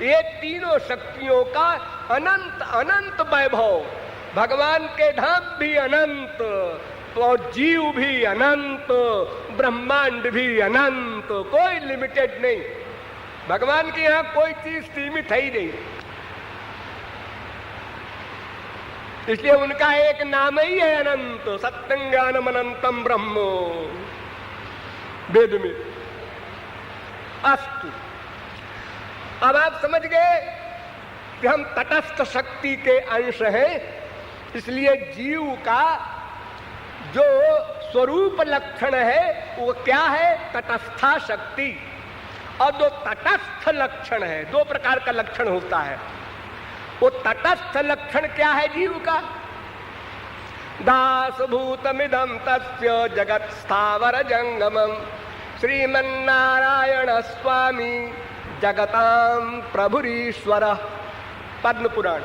ये तीनों शक्तियों का अनंत अनंत वैभव। भगवान के धाम भी अनंत, और जीव भी अनंत, ब्रह्मांड भी अनंत, कोई लिमिटेड नहीं। भगवान के यहां कोई चीज सीमित है ही नहीं। इसलिए उनका एक नाम ही है अनंत, सत्यं ज्ञानम अनंतम ब्रह्म, वेद में। अस्तु, अब आप समझ गए कि हम तटस्थ शक्ति के अंश हैं। इसलिए जीव का जो स्वरूप लक्षण है वो क्या है? तटस्था शक्ति। और जो तटस्थ लक्षण है, 2 प्रकार का लक्षण होता है। वो तटस्थ लक्षण क्या है जीव का? दासभूतमिदं तस्य जगत स्थावर जंगमम श्रीमन्नारायण स्वामी जगतां प्रभुरीश्वर, पद्म पुराण।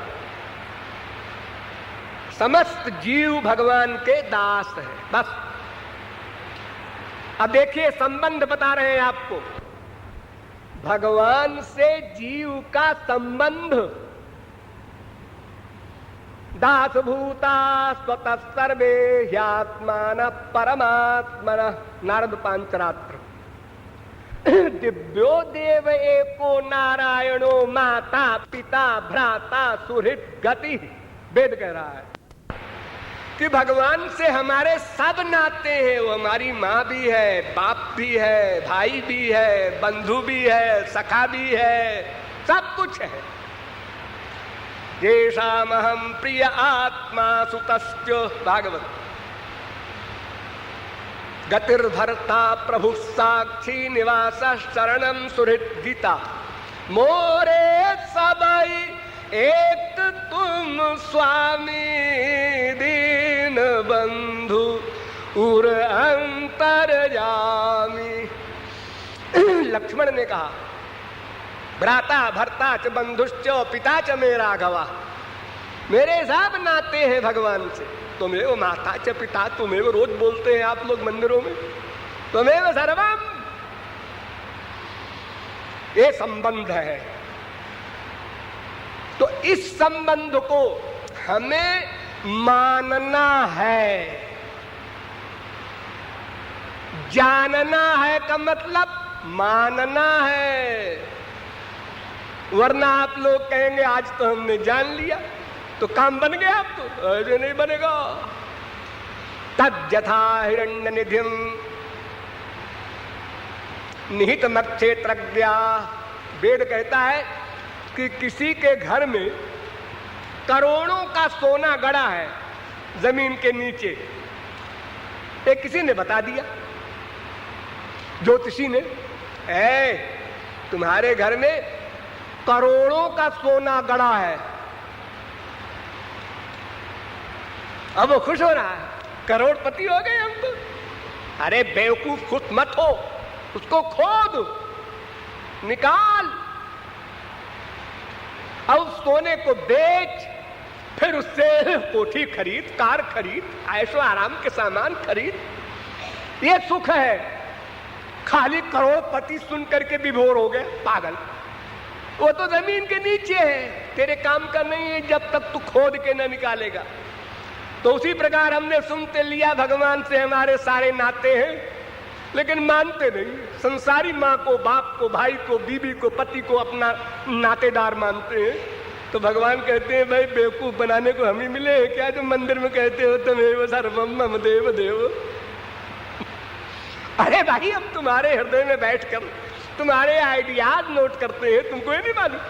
समस्त जीव भगवान के दास है, बस। अब देखिए संबंध बता रहे हैं आपको। भगवान से जीव का संबंध, दासभूता स्वतः सर्वे ह्यात्मान परमात्मन, नारद पांचरात्र। दिव्यो देव एको नारायणो माता पिता भ्राता सुहृद गति, वेद कह रहा है कि भगवान से हमारे सब नाते हैं। वो हमारी माँ भी है, बाप भी है, भाई भी है, बंधु भी है, सखा भी है, सब कुछ है। येषामहं प्रिय आत्मा सुतस्य, भागवत। गतिर्भर्ता प्रभु साक्षी निवास शरणम सुहृद गीता। मोरे सबई एक तुम स्वामी दीन बंधु उर अंतरजामी। लक्ष्मण ने कहा भ्राता भर्ता च बंधुश्च पिता च मे राघवा। मेरे सब नाते हैं भगवान से। तुम्हें माता च पिता, तुम्हें रोज बोलते हैं आप लोग मंदिरों में, तुम्हें सर्वम, ये संबंध है। तो इस संबंध को हमें मानना है, जानना है का मतलब मानना है। वरना आप लोग कहेंगे आज तो हमने जान लिया तो काम बन गया, अब तो ऐसे नहीं बनेगा। तद यथा हिरण्य निधिम निहित मक्षेत्रज्ञा। वेद कहता है कि किसी के घर में करोड़ों का सोना गड़ा है जमीन के नीचे। एक किसी ने बता दिया, ज्योतिषी ने, तुम्हारे घर में करोड़ों का सोना गड़ा है। अब वो खुश हो रहा है, करोड़पति हो गए हम तो। अरे बेवकूफ, खुश मत हो, उसको खोद निकाल और उस सोने को बेच, फिर उससे कोठी खरीद, कार खरीद, ऐशो आराम के सामान खरीद। ये सुख है। खाली करोड़पति सुन करके विभोर हो गए, पागल। वो तो जमीन के नीचे है, तेरे काम का नहीं है जब तक तू खोद के न निकालेगा। तो उसी प्रकार हमने सुनते लिया भगवान से हमारे सारे नाते हैं, लेकिन मानते नहीं। संसारी माँ को, बाप को, भाई को, बीबी को, पति को अपना नातेदार मानते हैं। तो भगवान कहते हैं भाई बेवकूफ बनाने को हम ही मिले हैं क्या, जो मंदिर में कहते हो तमेव सर्वम मम देव देव। अरे भाई हम तुम्हारे हृदय में बैठकर तुम्हारे आइडियाज नोट करते हैं, तुमको ये नहीं मालूम?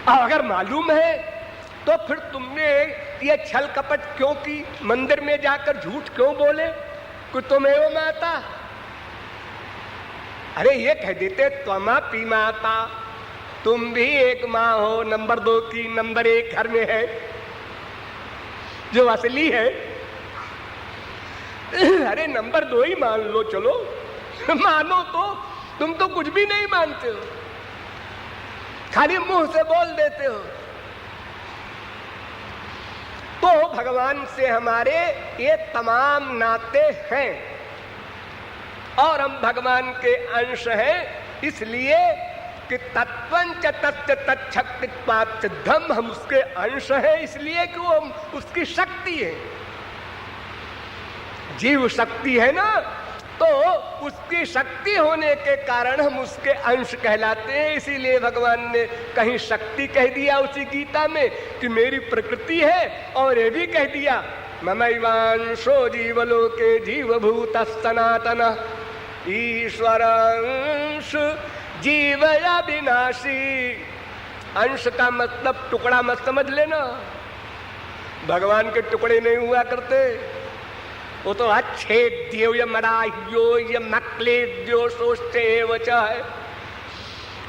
और अगर मालूम है तो फिर तुमने ये छल कपट क्यों की? मंदिर में जाकर झूठ क्यों बोले कि तुमेव माता? अरे ये कह देते त्वमपि माता, तुम भी एक माँ हो, नंबर 2 की, नंबर 1 घर में है जो असली है। अरे नंबर 2 ही मान लो, चलो मानो तो, तुम तो कुछ भी नहीं मानते हो, खाली मुंह से बोल देते हो। तो भगवान से हमारे ये तमाम नाते हैं और हम भगवान के अंश हैं, इसलिए कि तत्वंच तस्य तच्छक्तित्वात् सिद्धम, हम उसके अंश हैं इसलिए कि वो उसकी शक्ति है। जीव शक्ति है ना, तो उसकी शक्ति होने के कारण हम उसके अंश कहलाते हैं। इसीलिए भगवान ने कहीं शक्ति कह दिया उसी गीता में कि मेरी प्रकृति है, और ये भी कह दिया ममैवांशो जीवलोके जीवभूत सनातन ईश्वरांश जीवया विनाशी। अंश का मतलब टुकड़ा मत समझ लेना, भगवान के टुकड़े नहीं हुआ करते। वो तो अच्छेद्यो या मराह्यो या मक्लेद्यो सोचते वचा है,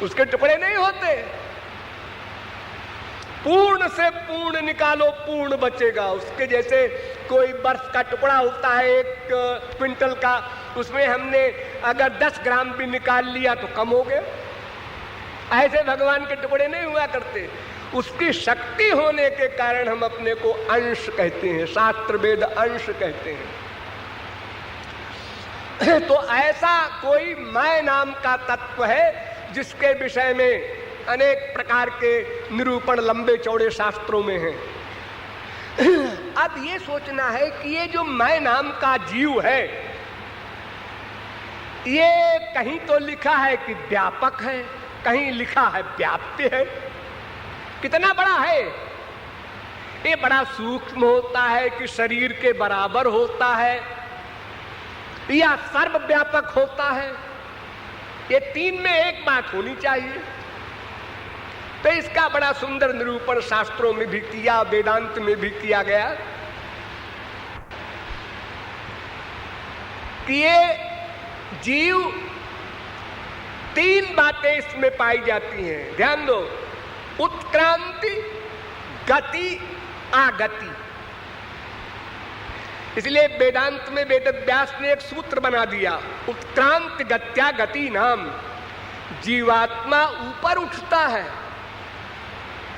उसके टुकड़े नहीं होते। पूर्ण से पूर्ण निकालो, पूर्ण बचेगा। उसके जैसे कोई बर्फ का टुकड़ा होता है 1 क्विंटल का, उसमें हमने अगर 10 ग्राम भी निकाल लिया तो कम हो गया। ऐसे भगवान के टुकड़े नहीं हुआ करते। उसकी शक्ति होने के कारण हम अपने को अंश कहते हैं, शास्त्र वेद अंश कहते हैं। तो ऐसा कोई मैं नाम का तत्व है जिसके विषय में अनेक प्रकार के निरूपण लंबे चौड़े शास्त्रों में हैं। अब ये सोचना है कि ये जो मैं नाम का जीव है, ये कहीं तो लिखा है कि व्यापक है, कहीं लिखा है व्याप्य है। कितना बड़ा है? ये बड़ा सूक्ष्म होता है कि शरीर के बराबर होता है, या सर्वव्यापक होता है। ये 3 में एक बात होनी चाहिए। तो इसका बड़ा सुंदर निरूपण शास्त्रों में भी किया, वेदांत में भी किया गया। कि ये जीव 3 बातें इसमें पाई जाती हैं, ध्यान दो, उत्क्रांति, गति, आगति। इसलिए वेदांत में वेदव्यास ने एक सूत्र बना दिया, उत्क्रांति गत्या गति नाम। जीवात्मा ऊपर उठता है,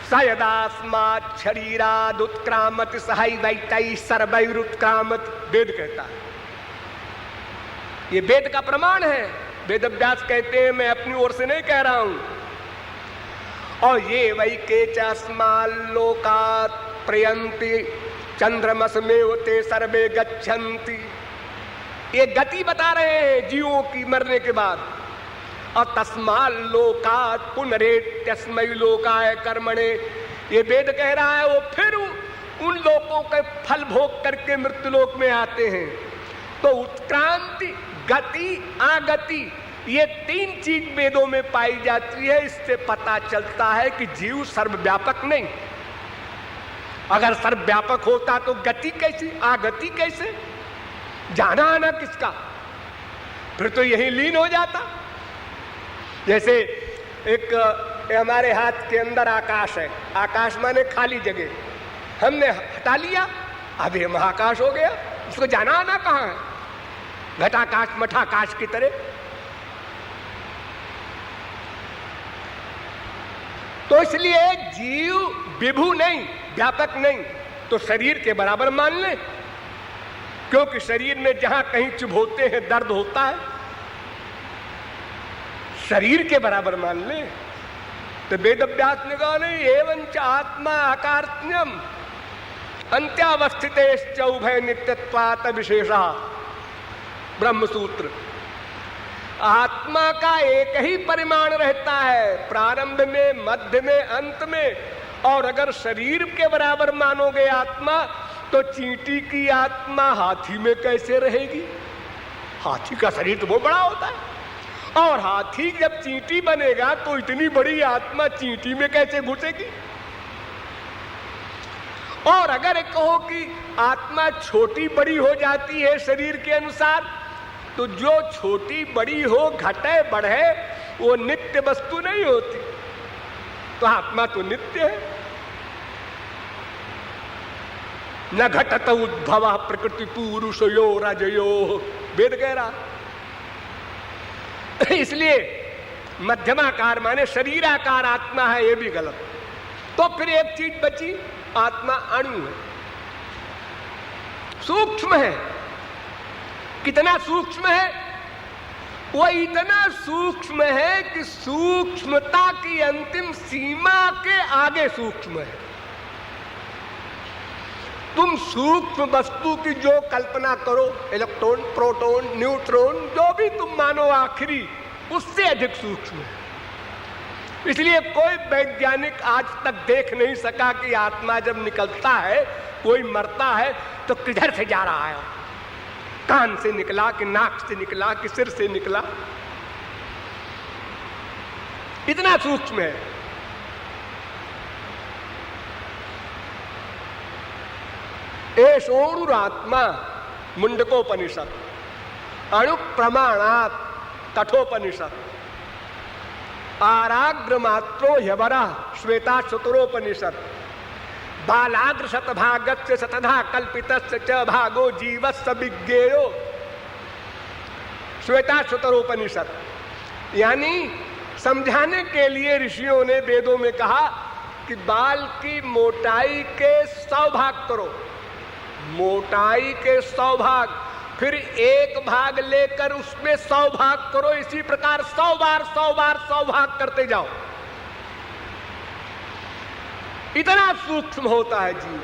सयदास्मात् शरीराद उत्क्रामत सहैवैतैः सर्वैरुत्क्रामत, वेद कहता है। ये वेद का प्रमाण है। वेदव्यास कहते हैं, मैं अपनी ओर से नहीं कह रहा हूं। और ये वै के चस्माल्लोकात् प्रयन्ति चंद्रमसमेव ते सर्वे गच्छन्ति। ये गति बता रहे हैं जीवों की मरने के बाद। और तस्माल्लोकात् पुनरेत्यस्मै लोकाय कर्मणे, ये वेद कह रहा है वो फिर उन लोकों के फल भोग करके मृत्युलोक में आते हैं। तो उत्क्रांति, गति, आगति, ये 3 चीज वेदों में पाई जाती है। इससे पता चलता है कि जीव सर्वव्यापक नहीं। अगर सर्वव्यापक होता तो गति कैसी, आगति कैसे, जाना आना किसका, फिर तो यही लीन हो जाता। जैसे एक हमारे हाथ के अंदर आकाश है, आकाश माने खाली जगह, हमने हटा लिया, अब ये महाकाश हो गया, उसको जाना आना कहाँ है, घटाकाश मठाकाश की तरह। तो इसलिए जीव विभु नहीं, व्यापक नहीं, तो शरीर के बराबर मान ले, क्योंकि शरीर में जहां कहीं चुभोते हैं दर्द होता है, शरीर के बराबर मान ले। तो वेदव्यास ने कहा नहीं, एवंच आत्मा आकार्त्यम अंत्यावस्थितेश्च उभय नित्यत्वात् विशेषः, ब्रह्मसूत्र। आत्मा का एक ही परिमाण रहता है, प्रारंभ में, मध्य में, अंत में। और अगर शरीर के बराबर मानोगे आत्मा, तो चींटी की आत्मा हाथी में कैसे रहेगी? हाथी का शरीर तो बहुत बड़ा होता है, और हाथी जब चींटी बनेगा तो इतनी बड़ी आत्मा चींटी में कैसे घुसेगी? और अगर कहो कि आत्मा छोटी बड़ी हो जाती है शरीर के अनुसार, तो जो छोटी बड़ी हो, घटे बढ़े, वो नित्य वस्तु नहीं होती। तो आत्मा तो नित्य है। न घटत उद्भव प्रकृति पुरुषयो रजयो, वेद कह रहा। इसलिए मध्यमाकार माने शरीराकार आत्मा है, ये भी गलत। तो फिर एक चीज बची, आत्मा अणु है, सूक्ष्म है। कितना सूक्ष्म है? वो इतना सूक्ष्म है कि सूक्ष्मता की अंतिम सीमा के आगे सूक्ष्म है। तुम सूक्ष्म वस्तु की जो कल्पना करो, इलेक्ट्रॉन, प्रोटॉन, न्यूट्रॉन, जो भी तुम मानो आखिरी, उससे अधिक सूक्ष्म है। इसलिए कोई वैज्ञानिक आज तक देख नहीं सका कि आत्मा जब निकलता है, कोई मरता है, तो किधर से जा रहा है, कान से निकला कि नाक से निकला कि सिर से निकला। इतना सूक्ष्म है। एषोणुरात्मा, मुंडकोपनिषद, अणु प्रमाणात, कठोपनिषद, आराग्र मात्रो ह्यवरा, श्वेताश्वतरोपनिषद, बालाग्र शतभागस्य शतधा कल्पितस्य च भागो जीवस्य विज्ञेयो, श्वेताश्वतरोपनिषद। यानी समझाने के लिए ऋषियों ने वेदों में कहा कि बाल की मोटाई के 100 भाग करो, मोटाई के 100 भाग, फिर एक भाग लेकर उसमें 100 भाग करो, इसी प्रकार 100 बार 100 बार 100 भाग करते जाओ। इतना सूक्ष्म होता है जीव।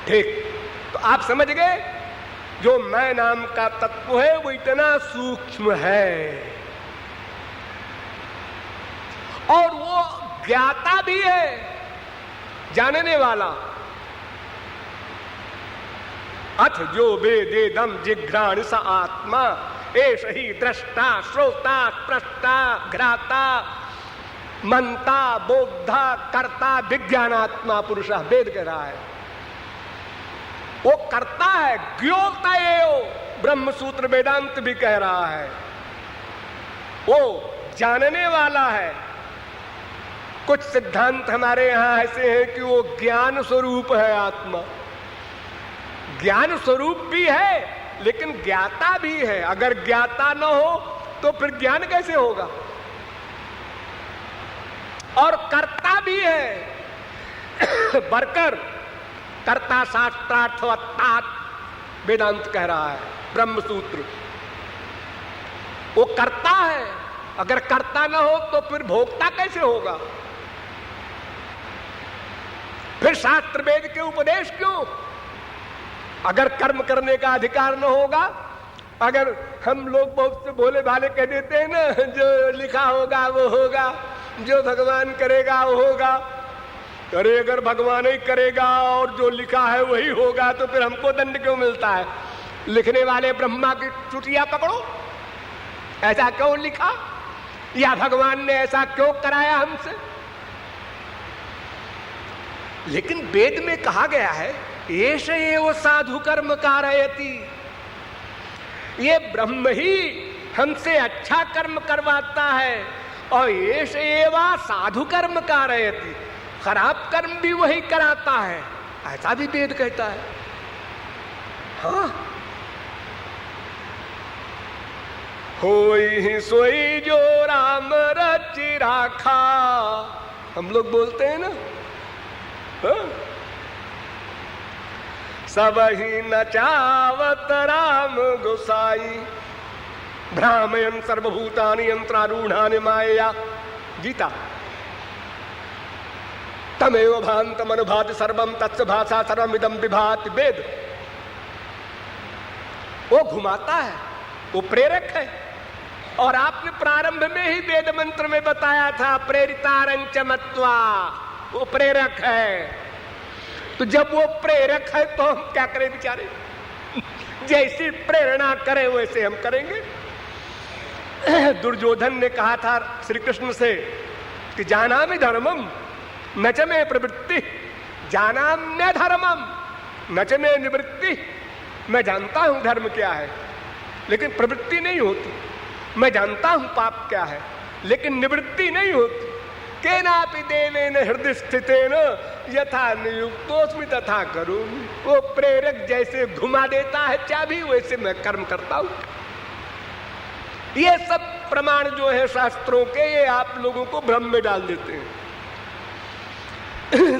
ठीक, तो आप समझ गए, जो मैं नाम का तत्व है वो इतना सूक्ष्म है, और वो ज्ञाता भी है, जानने वाला। अथ जो वेदेदम जिघ्राण स आत्मा, एष ही दृष्टा श्रोता प्रष्टा घ्राता मनता बोधा कर्ता विज्ञानात्मा पुरुष, वेद कह रहा है। वो करता है, ज्ञोतयो ब्रह्म सूत्र वेदांत भी कह रहा है, वो जानने वाला है। कुछ सिद्धांत हमारे यहां ऐसे हैं कि वो ज्ञान स्वरूप है आत्मा, ज्ञान स्वरूप भी है लेकिन ज्ञाता भी है। अगर ज्ञाता न हो तो फिर ज्ञान कैसे होगा? और कर्ता भी है बरकर, कर्ता शास्त्रार्थवत्तात वेदांत कह रहा है, ब्रह्म सूत्र। वो कर्ता है, अगर कर्ता न हो तो फिर भोक्ता कैसे होगा? फिर शास्त्र वेद के उपदेश क्यों? अगर कर्म करने का अधिकार न होगा, अगर हम लोग बहुत से भोले भाले कह देते हैं ना, जो लिखा होगा वो होगा, जो भगवान करेगा वो होगा। अरे अगर भगवान ही करेगा और जो लिखा है वही होगा तो फिर हमको दंड क्यों मिलता है? लिखने वाले ब्रह्मा की चुटिया पकड़ो, ऐसा क्यों लिखा, या भगवान ने ऐसा क्यों कराया हमसे? लेकिन वेद में कहा गया है एष एव साधु कर्म कारयति, ये ब्रह्म ही हमसे अच्छा कर्म करवाता है, और एष एव साधु कर्म कारयति, खराब कर्म भी वही कराता है, ऐसा भी वेद कहता है। हाँ, होई सोई जो राम रचि राखा, हम लोग बोलते हैं ना, हाँ? सब ही नचावत राम गोसाई, भ्रामयन सर्वभूतानि यंत्रारूढ़ानि माया, गीता। तमेव भान्तम अनुभाति सर्वम तस्य भाषा सर्वमिदं विभाति, वेद। वो घुमाता है, वो प्रेरक है। और आपने प्रारंभ में ही वेद मंत्र में बताया था, प्रेरितारंच मत्वा, वो प्रेरक है। तो जब वो प्रेरक है तो हम क्या करें बेचारे? जैसी प्रेरणा करे वैसे हम करेंगे। दुर्योधन ने कहा था श्री कृष्ण से कि जानामि धर्मम न च मे प्रवृत्ति, जानाम्य धर्मम न च मे निवृत्ति। मैं जानता हूं धर्म क्या है लेकिन प्रवृत्ति नहीं होती, मैं जानता हूं पाप क्या है लेकिन निवृत्ति नहीं होती। केनापि देवेन हृदय स्थितेन यथा नियुक्तोस्मि तथा करोमि। वो प्रेरक जैसे घुमा देता है चाबी, वैसे मैं कर्म करता हूं। ये सब प्रमाण जो है शास्त्रों के, ये आप लोगों को भ्रम में डाल देते हैं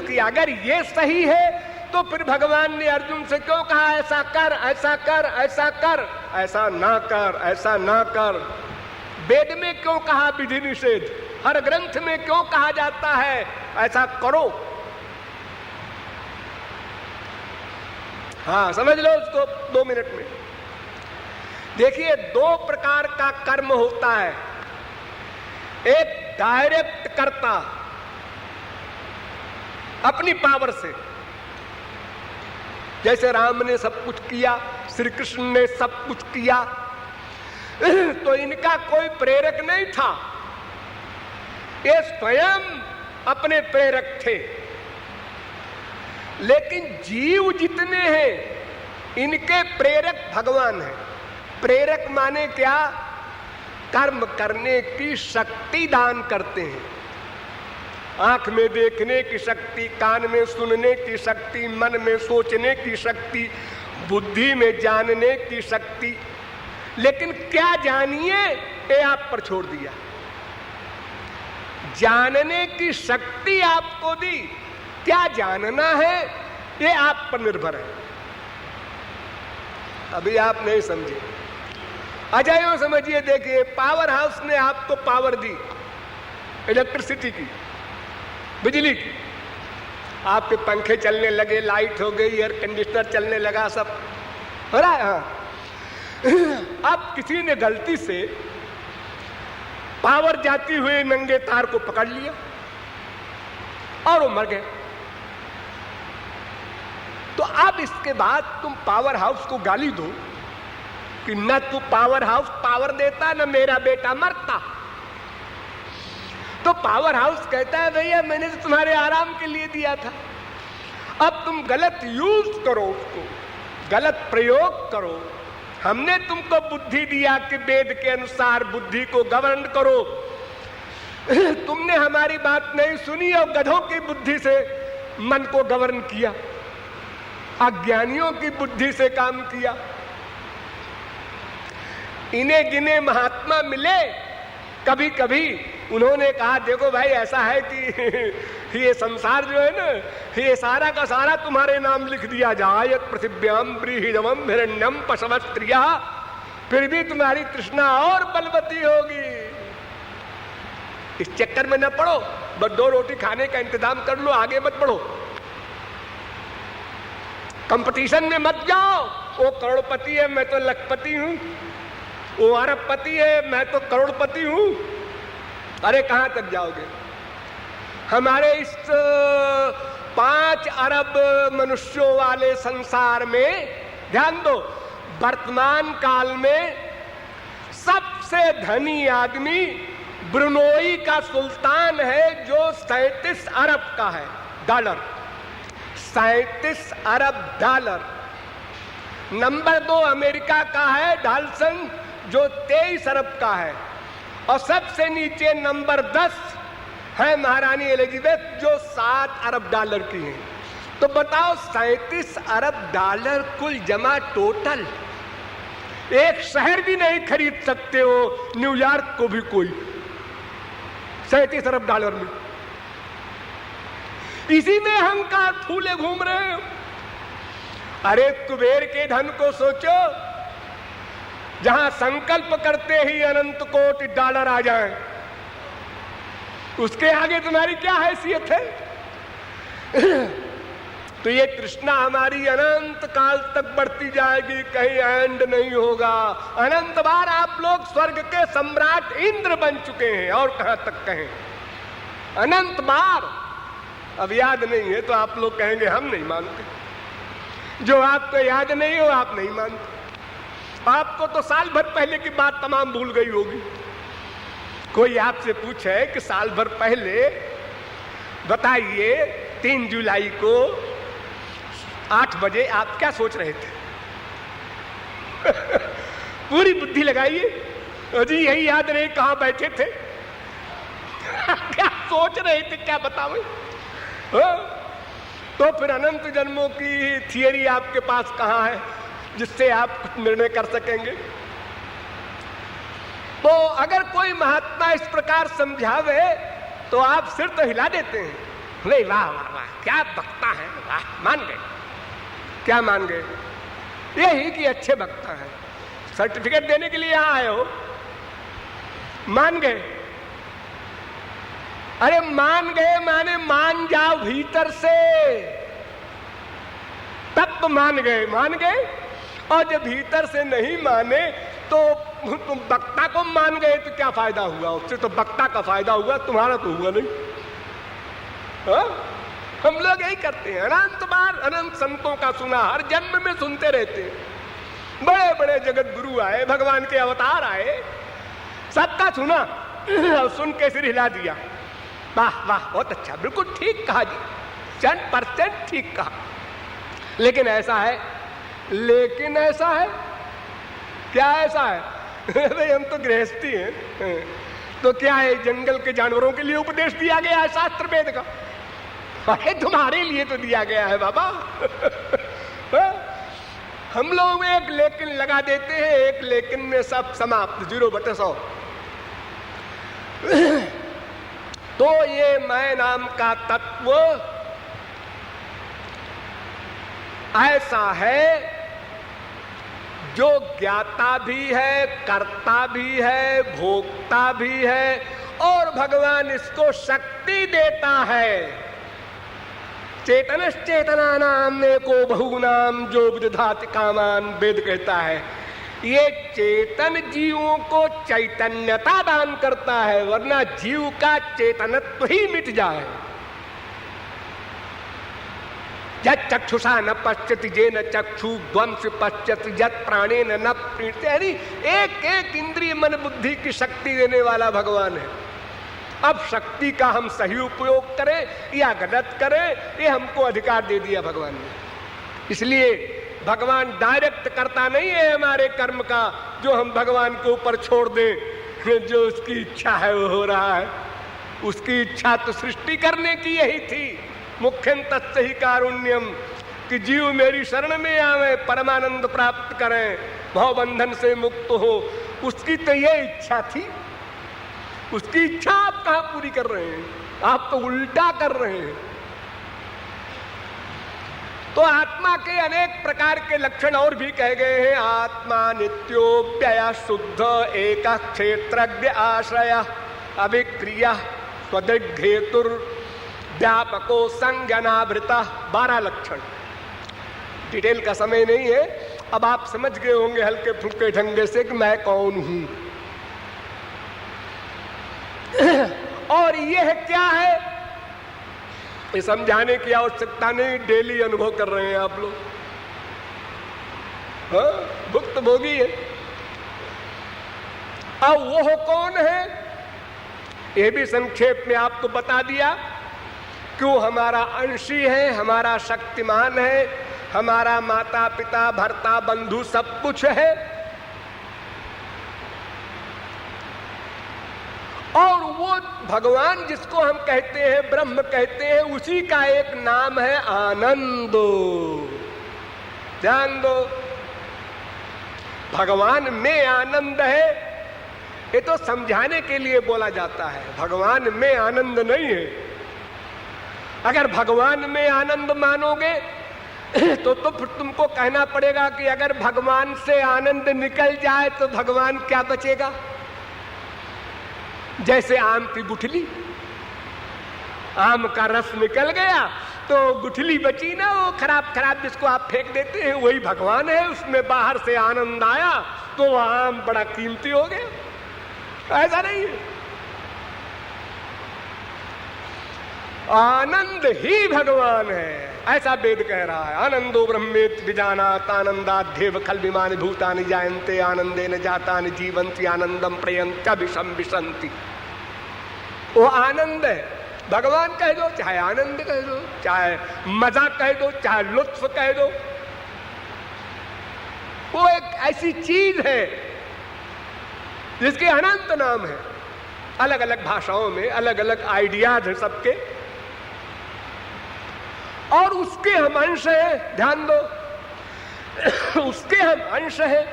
कि अगर ये सही है तो फिर भगवान ने अर्जुन से क्यों कहा ऐसा कर, ऐसा कर, ऐसा कर, ऐसा ना कर, ऐसा ना कर? वेद में क्यों कहा विधि निषेध? हर ग्रंथ में क्यों कहा जाता है ऐसा करो? हाँ, समझ लो उसको 2 मिनट में। देखिए, 2 प्रकार का कर्म होता है। एक डायरेक्ट करता अपनी पावर से, जैसे राम ने सब कुछ किया, श्री कृष्ण ने सब कुछ किया, तो इनका कोई प्रेरक नहीं था, ये स्वयं अपने प्रेरक थे। लेकिन जीव जितने हैं इनके प्रेरक भगवान हैं। प्रेरक माने क्या? कर्म करने की शक्ति दान करते हैं। आंख में देखने की शक्ति, कान में सुनने की शक्ति, मन में सोचने की शक्ति, बुद्धि में जानने की शक्ति। लेकिन क्या जानिए ये आप पर छोड़ दिया। जानने की शक्ति आपको दी, क्या जानना है ये आप पर निर्भर है। अभी आप नहीं समझे, अच्छा यूं समझिए। देखिए, पावर हाउस ने आपको पावर दी, इलेक्ट्रिसिटी की, बिजली की। आपके पंखे चलने लगे, लाइट हो गई, एयर कंडीशनर चलने लगा, सब हो रहा है। हाँ, अब किसी ने गलती से पावर जाती हुए नंगे तार को पकड़ लिया और वो मर गए। तो अब इसके बाद तुम पावर हाउस को गाली दो कि न तू पावर हाउस पावर देता, न मेरा बेटा मरता। तो पावर हाउस कहता है भैया मैंने तो तुम्हारे आराम के लिए दिया था, अब तुम गलत यूज करो उसको, गलत प्रयोग करो। हमने तुमको बुद्धि दिया कि वेद के अनुसार बुद्धि को गवर्न करो, तुमने हमारी बात नहीं सुनी और गधों की बुद्धि से मन को गवर्न किया, अज्ञानियों की बुद्धि से काम किया। इन्हें गिने महात्मा मिले, कभी कभी उन्होंने कहा देखो भाई ऐसा है कि ये संसार जो है ना, ये सारा का सारा तुम्हारे नाम लिख दिया जाए, पृथिव्याम ब्रीहिणवम हिरण्यम पशव स्त्रिया, फिर भी तुम्हारी तृष्णा और बलवती होगी। इस चक्कर में न पड़ो, बस 2 रोटी खाने का इंतजाम कर लो, आगे मत बढ़ो। कंपटीशन में मत जाओ, वो करोड़पति है मैं तो लखपति हूं, वो अरबपति है मैं तो करोड़पति हूं। अरे कहां तक जाओगे? हमारे इस 5 अरब मनुष्यों वाले संसार में ध्यान दो, वर्तमान काल में सबसे धनी आदमी ब्रुनोई का सुल्तान है, जो 37 अरब का है डॉलर, 37 अरब डॉलर। नंबर 2 अमेरिका का है डाल्सन, जो 23 अरब का है, और सबसे नीचे नंबर 10 है महारानी एलिजाबेथ, जो 7 अरब डॉलर की है। तो बताओ 37 अरब डॉलर कुल जमा टोटल, एक शहर भी नहीं खरीद सकते हो, न्यूयॉर्क को भी कोई, 37 अरब डॉलर में। इसी में अहंकार फूले घूम रहे हो। अरे कुबेर के धन को सोचो, जहां संकल्प करते ही अनंत कोटि डॉलर आ जाएं, उसके आगे तुम्हारी क्या हैसियत है? तो ये तृष्णा हमारी अनंत काल तक बढ़ती जाएगी, कहीं एंड नहीं होगा। अनंत बार आप लोग स्वर्ग के सम्राट इंद्र बन चुके हैं, और कहां तक कहें, अनंत बार। अब याद नहीं है तो आप लोग कहेंगे हम नहीं मानते। जो आपको याद नहीं हो आप नहीं मानते। आपको तो साल भर पहले की बात तमाम भूल गई होगी। कोई आपसे पूछे कि साल भर पहले बताइए 3 जुलाई को 8 बजे आप क्या सोच रहे थे? पूरी बुद्धि लगाइए। जी यही याद नहीं कहां बैठे थे क्या सोच रहे थे, क्या बताओ? तो फिर अनंत जन्मों की थियरी आपके पास कहां है जिससे आप कुछ निर्णय कर सकेंगे? तो अगर कोई महात्मा इस प्रकार समझावे तो आप सिर तो हिला देते हैं, नहीं वाह वाह वाह क्या वक्ता है, वाह मान गए। क्या मान गए? यही कि अच्छे वक्ता है, सर्टिफिकेट देने के लिए यहां आए हो, मान गए। अरे मान गए माने मान जाओ भीतर से, तब तो मान गए, मान गए। और जब भीतर से नहीं माने तो तुम वक्ता को मान गए तो क्या फायदा हुआ? उससे तो वक्ता का फायदा हुआ, तुम्हारा तो हुआ नहीं। हम लोग यही करते हैं, अनंत बार अनंत संतों का सुना, हर जन्म में सुनते रहते हैं। बड़े बड़े जगत गुरु आए, भगवान के अवतार आए, सबका सुना और सुन के सिर हिला दिया। वाह वाह बहुत अच्छा, बिल्कुल ठीक कहा जी, 100% ठीक कहा। लेकिन ऐसा है, लेकिन ऐसा है, क्या ऐसा है? भाई हम तो गृहस्थी हैं, तो क्या है, जंगल के जानवरों के लिए उपदेश दिया गया है शास्त्र वेद का? अरे तुम्हारे लिए तो दिया गया है बाबा। हम लोग एक लेकिन लगा देते हैं, एक लेकिन में सब समाप्त, 0/100। तो ये मैं नाम का तत्व ऐसा है जो ज्ञाता भी है, कर्ता भी है, भोक्ता भी है, और भगवान इसको शक्ति देता है। चेतनश्चेतना नाम एको बहुनाम जो विदधाति कामान, वेद कहता है। ये चेतन जीवों को चैतन्यता दान करता है, वरना जीव का चेतनत्व ही मिट जाए। यत् चक्षुषा न पश्यति जेन चक्षु ध्वंस पश्यति यत् प्राणेन न प्रीणते। यानी एक एक इंद्रिय मन बुद्धि की शक्ति देने वाला भगवान है। अब शक्ति का हम सही उपयोग करें या गलत करें, ये हमको अधिकार दे दिया भगवान ने। इसलिए भगवान डायरेक्ट करता नहीं है हमारे कर्म का, जो हम भगवान के ऊपर छोड़ दें। जो उसकी इच्छा है वो हो रहा है। उसकी इच्छा तो सृष्टि करने की यही थी। मुख्यं तस्य ही कारुण्यम, कि जीव मेरी शरण में आवे, परमानंद प्राप्त करें, भवबंधन से मुक्त हो। उसकी तो ये इच्छा थी। उसकी इच्छा आप कहां पूरी कर रहे हैं? आप तो उल्टा कर रहे हैं। तो आत्मा के अनेक प्रकार के लक्षण और भी कहे गए हैं। आत्मा नित्योप्यय शुद्ध एक क्षेत्रज्ञ आश्रय अभिक्रिया स्वदिग्हेतुर व्यापको संज्ञानाभृता। 12 लक्षण। डिटेल का समय नहीं है। अब आप समझ गए होंगे हल्के फुल्के ढंगे से कि मैं कौन हूं और यह क्या है, ये समझाने की आवश्यकता नहीं। डेली अनुभव कर रहे हैं आप लोग। हाँ, भुक्तभोगी है। अब वो कौन है, ये भी संक्षेप में आपको बता दिया। क्यों हमारा अंशी है, हमारा शक्तिमान है, हमारा माता पिता भर्ता बंधु सब कुछ है। और वो भगवान जिसको हम कहते हैं, ब्रह्म कहते हैं, उसी का एक नाम है आनंदो। ध्यान दो, भगवान में आनंद है, ये तो समझाने के लिए बोला जाता है। भगवान में आनंद नहीं है। अगर भगवान में आनंद मानोगे तो फिर तुमको कहना पड़ेगा कि अगर भगवान से आनंद निकल जाए तो भगवान क्या बचेगा? जैसे आम की गुठली, आम का रस निकल गया तो गुठली बची ना, वो खराब खराब जिसको आप फेंक देते हैं, वही भगवान है। उसमें बाहर से आनंद आया तो वह आम बड़ा कीमती हो गया। ऐसा नहीं है। आनंद ही भगवान है, ऐसा वेद कह रहा है। आनंदो ब्रह्मेति विजानात आनंदाध्येव खल्विमानि भूतानि जायन्ते आनंदेन जातानि जीवन्ति आनंदम प्रयन्त्यभिशं विशन्ति। वो आनंद है। भगवान कह दो, चाहे आनंद कह दो, चाहे मजा कह दो, चाहे लुत्फ कह दो, वो एक ऐसी चीज है जिसके अनंत नाम है। अलग अलग भाषाओं में अलग अलग आइडियाज है सबके, और उसके हम अंश हैं। ध्यान दो, उसके हम अंश हैं।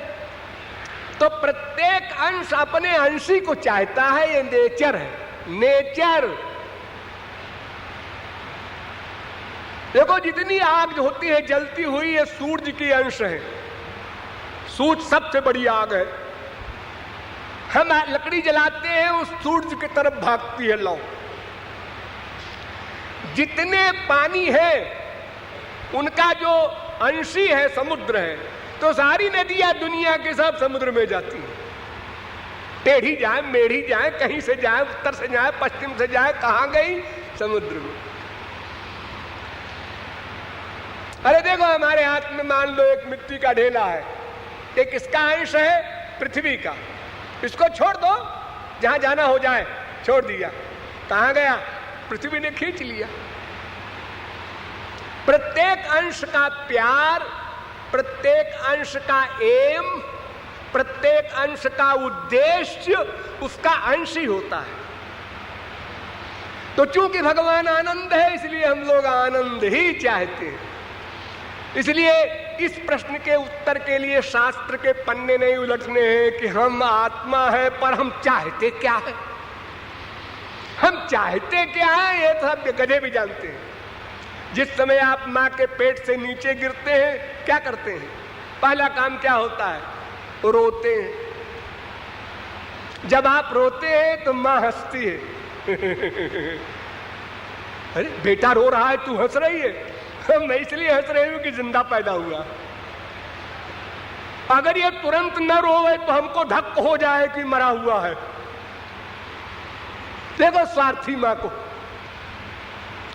तो प्रत्येक अंश अपने अंशी को चाहता है। ये नेचर है, नेचर। देखो, जितनी आग होती है जलती हुई, ये सूरज की अंश है। सूरज सबसे बड़ी आग है। हम लकड़ी जलाते हैं, उस सूरज की तरफ भागती है लौ। जितने पानी है उनका जो अंशी है समुद्र है, तो सारी नदियां दुनिया के सब समुद्र में जाती हैं। टेढ़ी जाए, मेढ़ी जाए, कहीं से जाए, उत्तर से जाए, पश्चिम से जाए, कहां गई? समुद्र में। अरे देखो, हमारे हाथ में मान लो एक मिट्टी का ढेला है, एक किसका अंश है? पृथ्वी का। इसको छोड़ दो, जहां जाना हो जाए। छोड़ दिया, कहां गया? पृथ्वी ने खींच लिया। प्रत्येक अंश का प्यार, प्रत्येक अंश का एम, प्रत्येक अंश का उद्देश्य उसका अंश ही होता है। तो चूंकि भगवान आनंद है, इसलिए हम लोग आनंद ही चाहते हैं। इसलिए इस प्रश्न के उत्तर के लिए शास्त्र के पन्ने नहीं उलटने हैं कि हम आत्मा है, पर हम चाहते क्या है। हम चाहते क्या है ये तो सब गधे भी जानते हैं। जिस समय आप माँ के पेट से नीचे गिरते हैं, क्या करते हैं? पहला काम क्या होता है? रोते हैं। जब आप रोते हैं तो माँ हंसती है। अरे बेटा रो रहा है, तू हंस रही है। मैं इसलिए हंस रही हूं कि जिंदा पैदा हुआ। अगर ये तुरंत न रोवे तो हमको धक्क हो जाए कि मरा हुआ है। देखो स्वार्थी माँ को,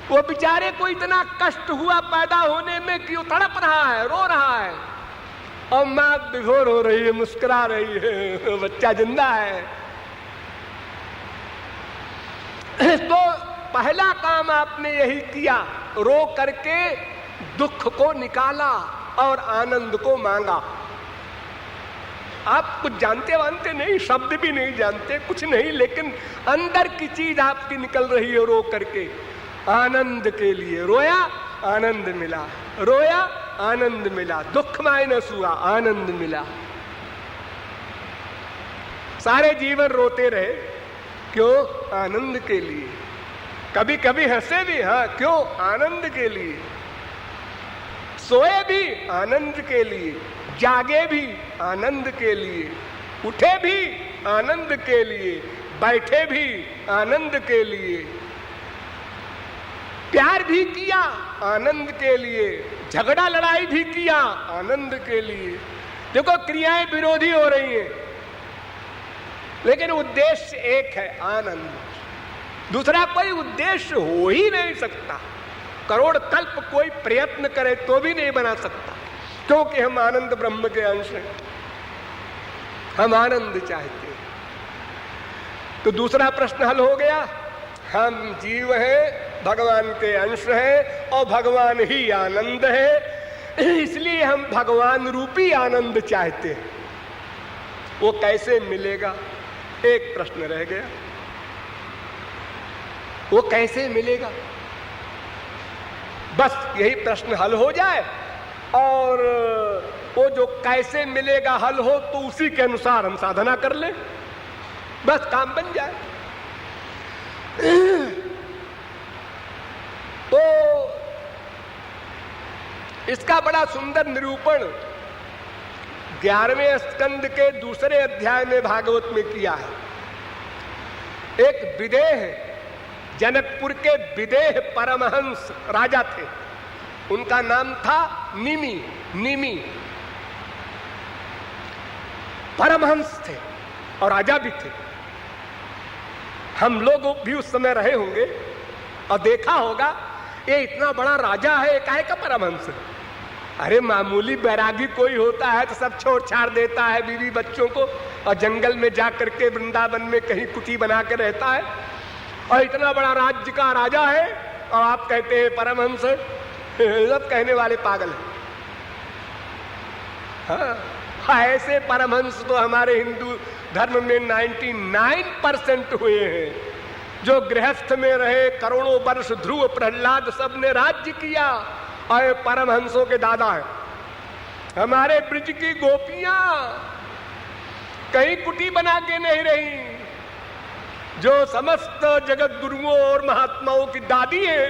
वो बेचारे को इतना कष्ट हुआ पैदा होने में कि वो तड़प रहा है, रो रहा है, और माँ विभोर हो रही है, मुस्कुरा रही है, बच्चा जिंदा है। तो पहला काम आपने यही किया, रो करके दुख को निकाला और आनंद को मांगा। आप कुछ जानते वानते नहीं, शब्द भी नहीं जानते, कुछ नहीं, लेकिन अंदर की चीज आपकी निकल रही है रो करके। आनंद के लिए रोया, आनंद मिला, रोया, आनंद मिला, दुख माइनस हुआ, आनंद मिला। सारे जीवन रोते रहे, क्यों? आनंद के लिए। कभी कभी हंसे भी, हाँ, क्यों? आनंद के लिए। सोए भी आनंद के लिए, जागे भी आनंद के लिए, उठे भी आनंद के लिए, बैठे भी आनंद के लिए, प्यार भी किया आनंद के लिए, झगड़ा लड़ाई भी किया आनंद के लिए। देखो क्रियाएं विरोधी हो रही हैं, लेकिन उद्देश्य एक है, आनंद। दूसरा कोई उद्देश्य हो ही नहीं सकता। करोड़ कल्प कोई प्रयत्न करे तो भी नहीं बना सकता, क्योंकि हम आनंद ब्रह्म के अंश हैं, हम आनंद चाहते हैं। तो दूसरा प्रश्न हल हो गया। हम जीव हैं, भगवान के अंश हैं, और भगवान ही आनंद है, इसलिए हम भगवान रूपी आनंद चाहते हैं। वो कैसे मिलेगा? एक प्रश्न रह गया, वो कैसे मिलेगा? बस यही प्रश्न हल हो जाए, और वो जो कैसे मिलेगा हल हो, तो उसी के अनुसार हम साधना कर लें, बस काम बन जाए। तो इसका बड़ा सुंदर निरूपण 11वें स्कंद के दूसरे अध्याय में भागवत में किया है। एक विदेह, जनकपुर के विदेह परमहंस राजा थे, उनका नाम था निमि। निमि परमहंस थे और राजा भी थे। हम लोग भी उस समय रहे होंगे और देखा होगा, ये इतना बड़ा राजा है, काहे का परमहंस है? अरे मामूली बैरागी कोई होता है तो सब छोड़ छाड़ देता है बीवी बच्चों को, और जंगल में जा करके वृंदावन में कहीं कुटी बना के रहता है, और इतना बड़ा राज्य का राजा है और आप कहते हैं परमहंस है। सब कहने वाले पागल हैं। हाँ, ऐसे परमहंस तो हमारे हिंदू धर्म में 99% हुए हैं, जो गृहस्थ में रहे करोड़ों वर्ष। ध्रुव, प्रहलाद सब ने राज्य किया, और परमहंसों के दादा है। हमारे ब्रज की गोपियां कहीं कुटी बना के नहीं रही, जो समस्त जगत गुरुओं और महात्माओं की दादी है,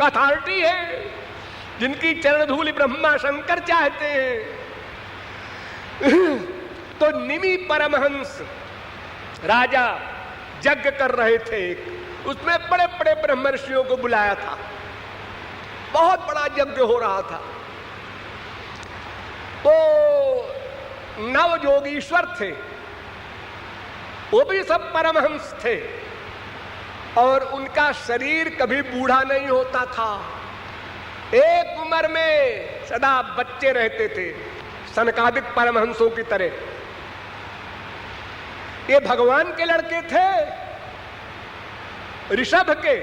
अथॉरिटी है, जिनकी चरण धूलि ब्रह्मा शंकर चाहते हैं। तो निमि परमहंस राजा यज्ञ कर रहे थे, उसमें बड़े बड़े ब्रह्मर्षियों को बुलाया था, बहुत बड़ा यज्ञ हो रहा था। तो नव योगीश्वर थे, वो भी सब परमहंस थे, और उनका शरीर कभी बूढ़ा नहीं होता था। एक उम्र में सदा बच्चे रहते थे, सनकादिक परमहंसों की तरह। ये भगवान के लड़के थे, ऋषभ के,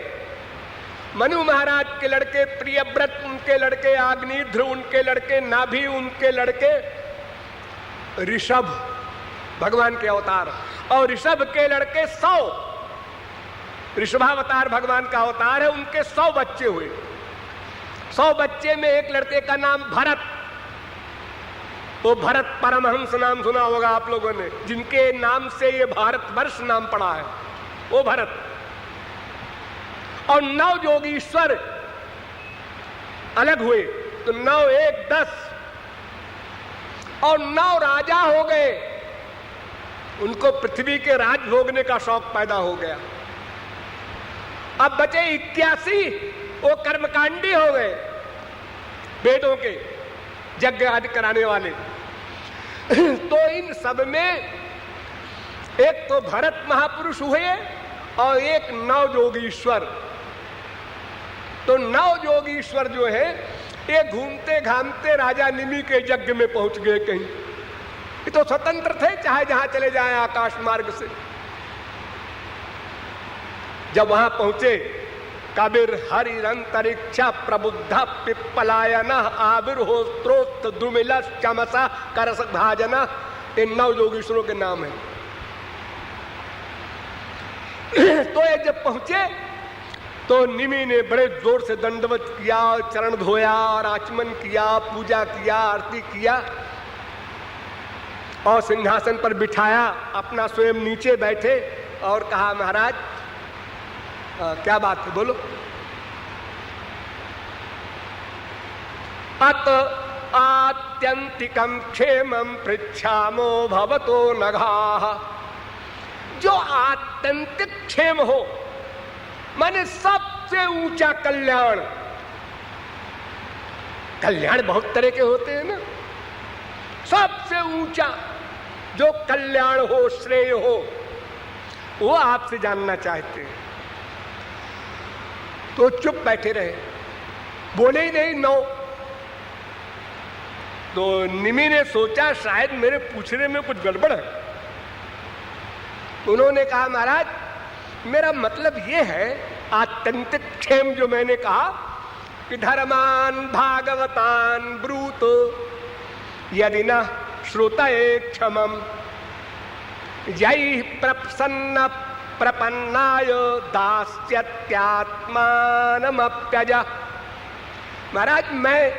मनु महाराज के लड़के, प्रियव्रत उनके लड़के, आग्नेध्र उनके लड़के, नाभि उनके लड़के, ऋषभ भगवान के अवतार। और ऋषभ के लड़के 100, ऋषभावतार भगवान का अवतार है, उनके 100 बच्चे हुए। 100 बच्चे में एक लड़के का नाम भरत। वो भरत परमहंस नाम सुना होगा आप लोगों ने, जिनके नाम से ये भारतवर्ष नाम पड़ा है, वो भरत। और 9 योगीश्वर अलग हुए, तो 9 1 10, और 9 राजा हो गए। उनको पृथ्वी के राज भोगने का शौक पैदा हो गया। अब बचे 81, वो कर्मकांडी हो गए, वेदों के यज्ञ आदि कराने वाले। तो इन सब में एक तो भरत महापुरुष हुए और एक 9 योगीश्वर। तो 9 योगीश्वर जो है, ये घूमते घामते राजा निमि के यज्ञ में पहुंच गए कहीं। ये तो स्वतंत्र थे, चाहे जहां चले जाएं आकाश मार्ग से। जब वहां पहुंचे कबीर हरिरंतरिक्ष प्रबुद्ध पिप्पलायन आविर्होत्रोक्त दुमिल चमसा करस भाजन, इन 9 योगीश्वरों के नाम हैं। तो ये जब पहुंचे तो निमि ने बड़े जोर से दंडवत किया, चरण धोया और आचमन किया, पूजा किया, आरती किया और सिंहासन पर बिठाया, अपना स्वयं नीचे बैठे और कहा महाराज क्या बात है, बोलो। अत आत्यंतिकम क्षेमम पृच्छामो भवतो नघाः। जो आत्यंतिक क्षेम हो, माने सबसे ऊंचा कल्याण। कल्याण बहुत तरह के होते हैं ना, सबसे ऊंचा जो कल्याण हो, श्रेय हो, वो आपसे जानना चाहते हैं। तो चुप बैठे रहे, बोले ही नहीं। 9 तो निमि ने सोचा शायद मेरे पूछने में कुछ गड़बड़ है। उन्होंने कहा महाराज मेरा मतलब ये है, आत्यंतिक क्षेम जो मैंने कहा कि धर्मान भागवतान ब्रूत यदि न श्रुतये क्षमम यही प्रसन्न प्रपन्नाय दास्यत्यात्मानमप्यज। महाराज मैं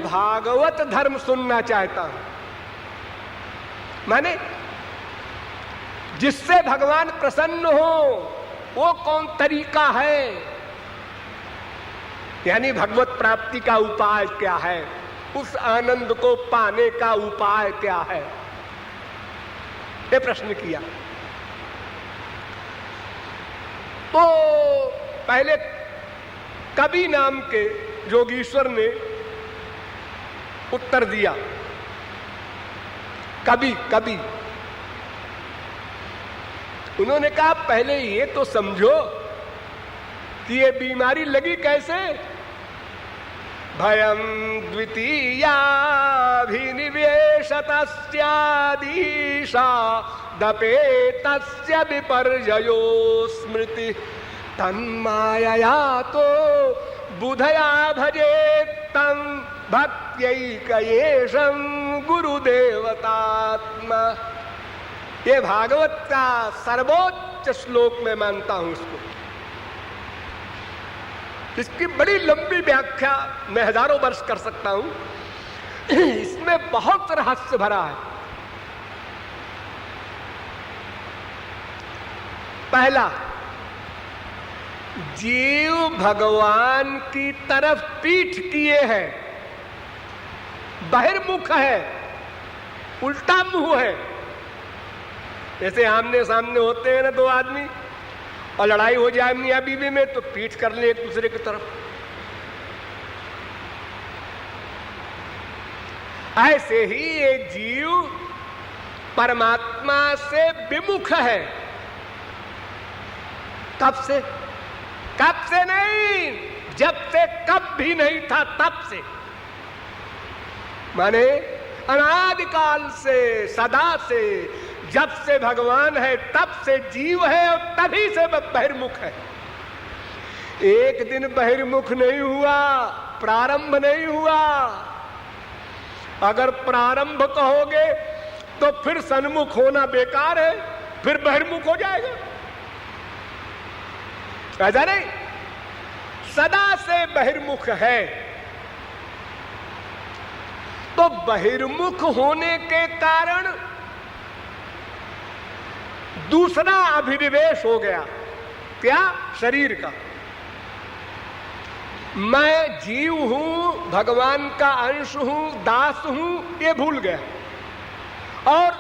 भागवत धर्म सुनना चाहता हूं, माने जिससे भगवान प्रसन्न हो वो कौन तरीका है, यानी भगवत प्राप्ति का उपाय क्या है, उस आनंद को पाने का उपाय क्या है, ये प्रश्न किया। तो पहले कवि नाम के योगीश्वर ने उत्तर दिया। कवि उन्होंने कहा पहले ये तो समझो कि ये बीमारी लगी कैसे। भयं द्वितीयाभिनिवेशतस्यादीशा दपेतस्य विपर्ययो स्मृति तन्मायया तो बुधया भजेत्तं भक्त्यैकयेशं गुरुदेवतात्मा। ये भागवत का सर्वोच्च श्लोक मैं मानता हूं इसको। इसकी बड़ी लंबी व्याख्या मैं हजारों वर्ष कर सकता हूं, इसमें बहुत रहस्य भरा है। पहला, जीव भगवान की तरफ पीठ किए है, बहिर्मुख है, उल्टा मुंह है। जैसे आमने सामने होते हैं ना 2 आदमी और लड़ाई हो जाए मियां बीवी में तो पीठ कर ले एक दूसरे की तरफ। ऐसे ही ये जीव परमात्मा से विमुख है। कब से? कब से नहीं, जब से कब भी नहीं था तब से, माने अनादिकाल से, सदा से। जब से भगवान है तब से जीव है और तभी से बहिर्मुख है। एक दिन बहिर्मुख नहीं हुआ, प्रारंभ नहीं हुआ। अगर प्रारंभ कहोगे तो फिर सन्मुख होना बेकार है, फिर बहिर्मुख हो जाएगा। ऐसा नहीं, सदा से बहिर्मुख है। तो बहिर्मुख होने के कारण दूसरा अभिनिवेश हो गया। क्या? शरीर का। मैं जीव हूं, भगवान का अंश हूं, दास हूं, ये भूल गया और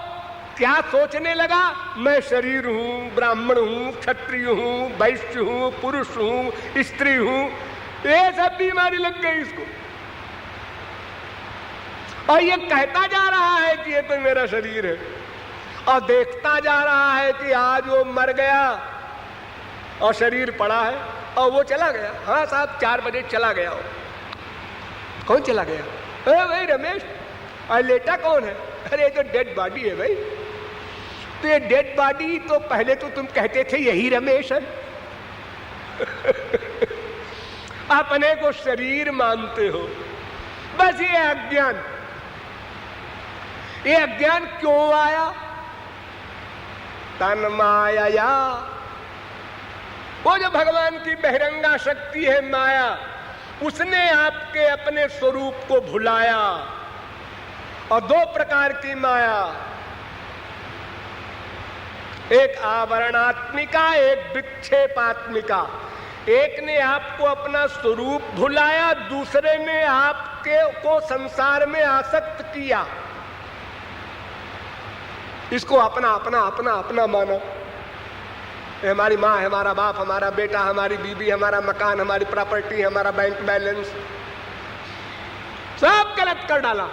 क्या सोचने लगा? मैं शरीर हूं, ब्राह्मण हूं, क्षत्रिय हूं, वैश्य हूं, पुरुष हूं, स्त्री हूं। ये सब बीमारी लग गई इसको और ये कहता जा रहा है कि ये तो मेरा शरीर है और देखता जा रहा है कि आज वो मर गया और शरीर पड़ा है और वो चला गया। हाँ साहब 4 बजे चला गया हो। कौन चला गया? अरे भाई रमेश। और लेटा कौन है? अरे तो डेड बॉडी है भाई। तो ये डेड बॉडी तो पहले तो तुम कहते थे यही रमेश है। अपने को शरीर मानते हो। बस ये अज्ञान क्यों आया? तन माया, वो जो भगवान की बहिरंगा शक्ति है माया, उसने आपके अपने स्वरूप को भुलाया। और दो प्रकार की माया, एक आवरणात्मिका, एक विक्षेपात्मिका। एक ने आपको अपना स्वरूप भुलाया, दूसरे ने आपके को संसार में आसक्त किया। इसको अपना अपना अपना अपना माना। हमारी माँ, हमारा बाप, हमारा बेटा, हमारी बीवी, हमारा मकान, हमारी प्रॉपर्टी, हमारा बैंक बैलेंस, सब गलत कर डाला।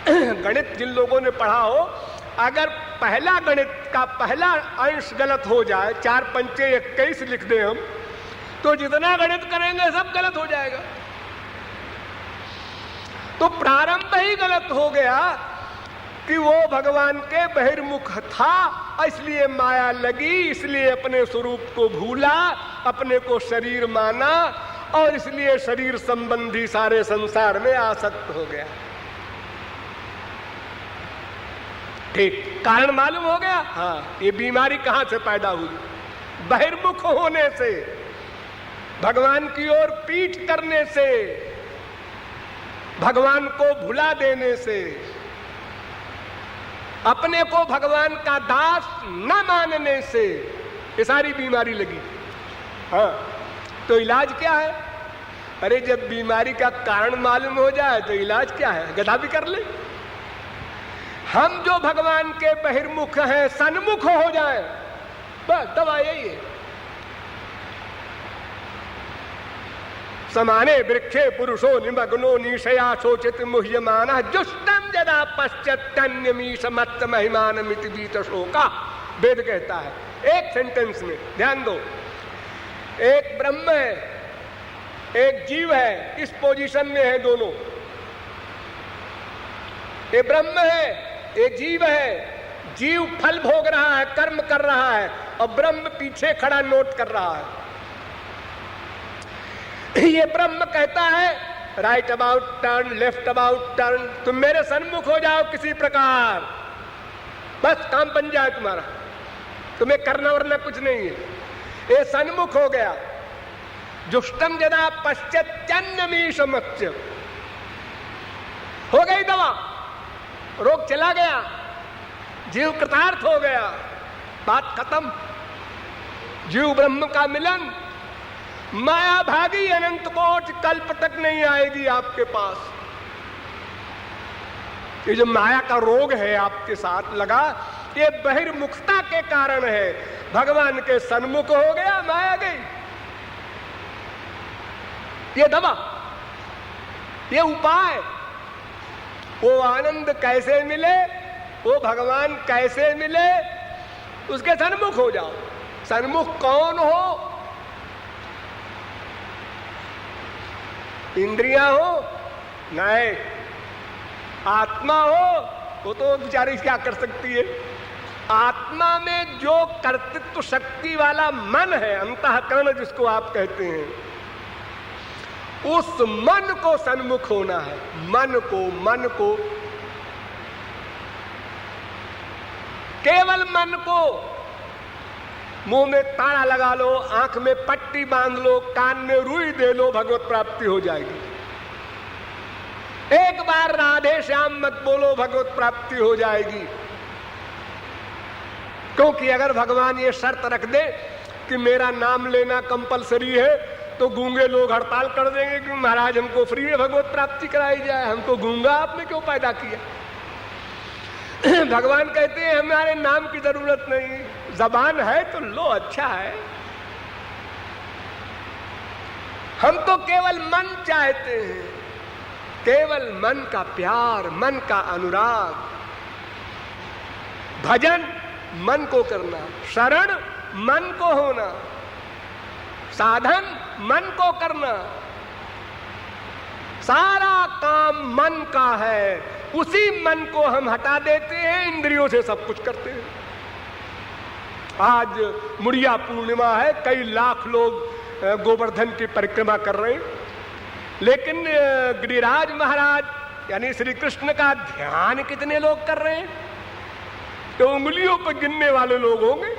गणित जिन लोगों ने पढ़ा हो, अगर पहला गणित का पहला अंश गलत हो जाए, 4 पंचे 21 लिख दें हम, तो जितना गणित करेंगे सब गलत हो जाएगा। तो प्रारंभ ही गलत हो गया कि वो भगवान के बहिर्मुख था, इसलिए माया लगी, इसलिए अपने स्वरूप को भूला, अपने को शरीर माना, और इसलिए शरीर संबंधी सारे संसार में आसक्त हो गया। ठीक, कारण मालूम हो गया। हाँ, ये बीमारी कहां से पैदा हुई? बहिर्मुख होने से, भगवान की ओर पीठ करने से, भगवान को भुला देने से, अपने को भगवान का दास न मानने से ये सारी बीमारी लगी। हाँ, तो इलाज क्या है? अरे जब बीमारी का कारण मालूम हो जाए तो इलाज क्या है? गधा भी कर ले। हम जो भगवान के बहिर्मुख हैं, सन्मुख हो जाए, बस दवा यही है। समाने वृक्षे पुरुषो निमग्नो निशया शोचित मुह्यमानः जुष्टं यदा पश्यत्यन्यमीश मत्त महिमानमिति बीत शोका। वेद कहता है एक सेंटेंस में, ध्यान दो। एक ब्रह्म है, एक जीव है, इस पोजीशन में है दोनों। ये ब्रह्म है, एक जीव है। जीव फल भोग रहा है, कर्म कर रहा है, और ब्रह्म पीछे खड़ा नोट कर रहा है। ये ब्रह्म कहता है right about turn, left about turn, तुम मेरे सन्मुख हो जाओ किसी प्रकार, बस काम बन जाए तुम्हारा, तुम्हें करना वरना कुछ नहीं है। ये सन्मुख हो गया। जुष्टम यदा पश्यत्यन्यमीशमच्च, हो गई दवा, रोग चला गया, जीव कृतार्थ हो गया, बात खत्म। जीव ब्रह्म का मिलन, माया भागी अनंत कोट कल्प तक नहीं आएगी आपके पास। ये जो माया का रोग है आपके साथ लगा, ये बहिर्मुखता के कारण है। भगवान के सन्मुख हो गया, माया गई। ये दवा, ये उपाय। वो आनंद कैसे मिले, वो भगवान कैसे मिले, उसके सन्मुख हो जाओ। सन्मुख कौन हो? इंद्रियां हो? नहीं। आत्मा हो? वो तो बेचारी क्या कर सकती है? आत्मा में जो कर्तृत्व शक्ति वाला मन है, अंतःकरण जिसको आप कहते हैं, उस मन को सन्मुख होना है। मन को केवल मन को। मुंह में ताला लगा लो, आंख में पट्टी बांध लो, कान में रुई दे लो, भगवत प्राप्ति हो जाएगी। एक बार राधे श्याम मत बोलो, भगवत प्राप्ति हो जाएगी। क्योंकि अगर भगवान ये शर्त रख दे कि मेरा नाम लेना कंपलसरी है, तो गूंगे लोग हड़ताल कर देंगे कि महाराज हमको फ्री में भगवत प्राप्ति कराई जाए, हमको गूंगा आपने क्यों पैदा किया। भगवान कहते हैं हमारे नाम की जरूरत नहीं, जबान है तो लो, अच्छा है। हम तो केवल मन चाहते हैं, केवल मन का प्यार, मन का अनुराग। भजन मन को करना, शरण मन को होना, साधन मन को करना, सारा काम मन का है। उसी मन को हम हटा देते हैं, इंद्रियों से सब कुछ करते हैं। आज मुड़िया पूर्णिमा है, कई लाख लोग गोवर्धन की परिक्रमा कर रहे हैं, लेकिन गिरिराज महाराज यानी श्री कृष्ण का ध्यान कितने लोग कर रहे हैं? तो उंगलियों पर गिनने वाले लोग होंगे।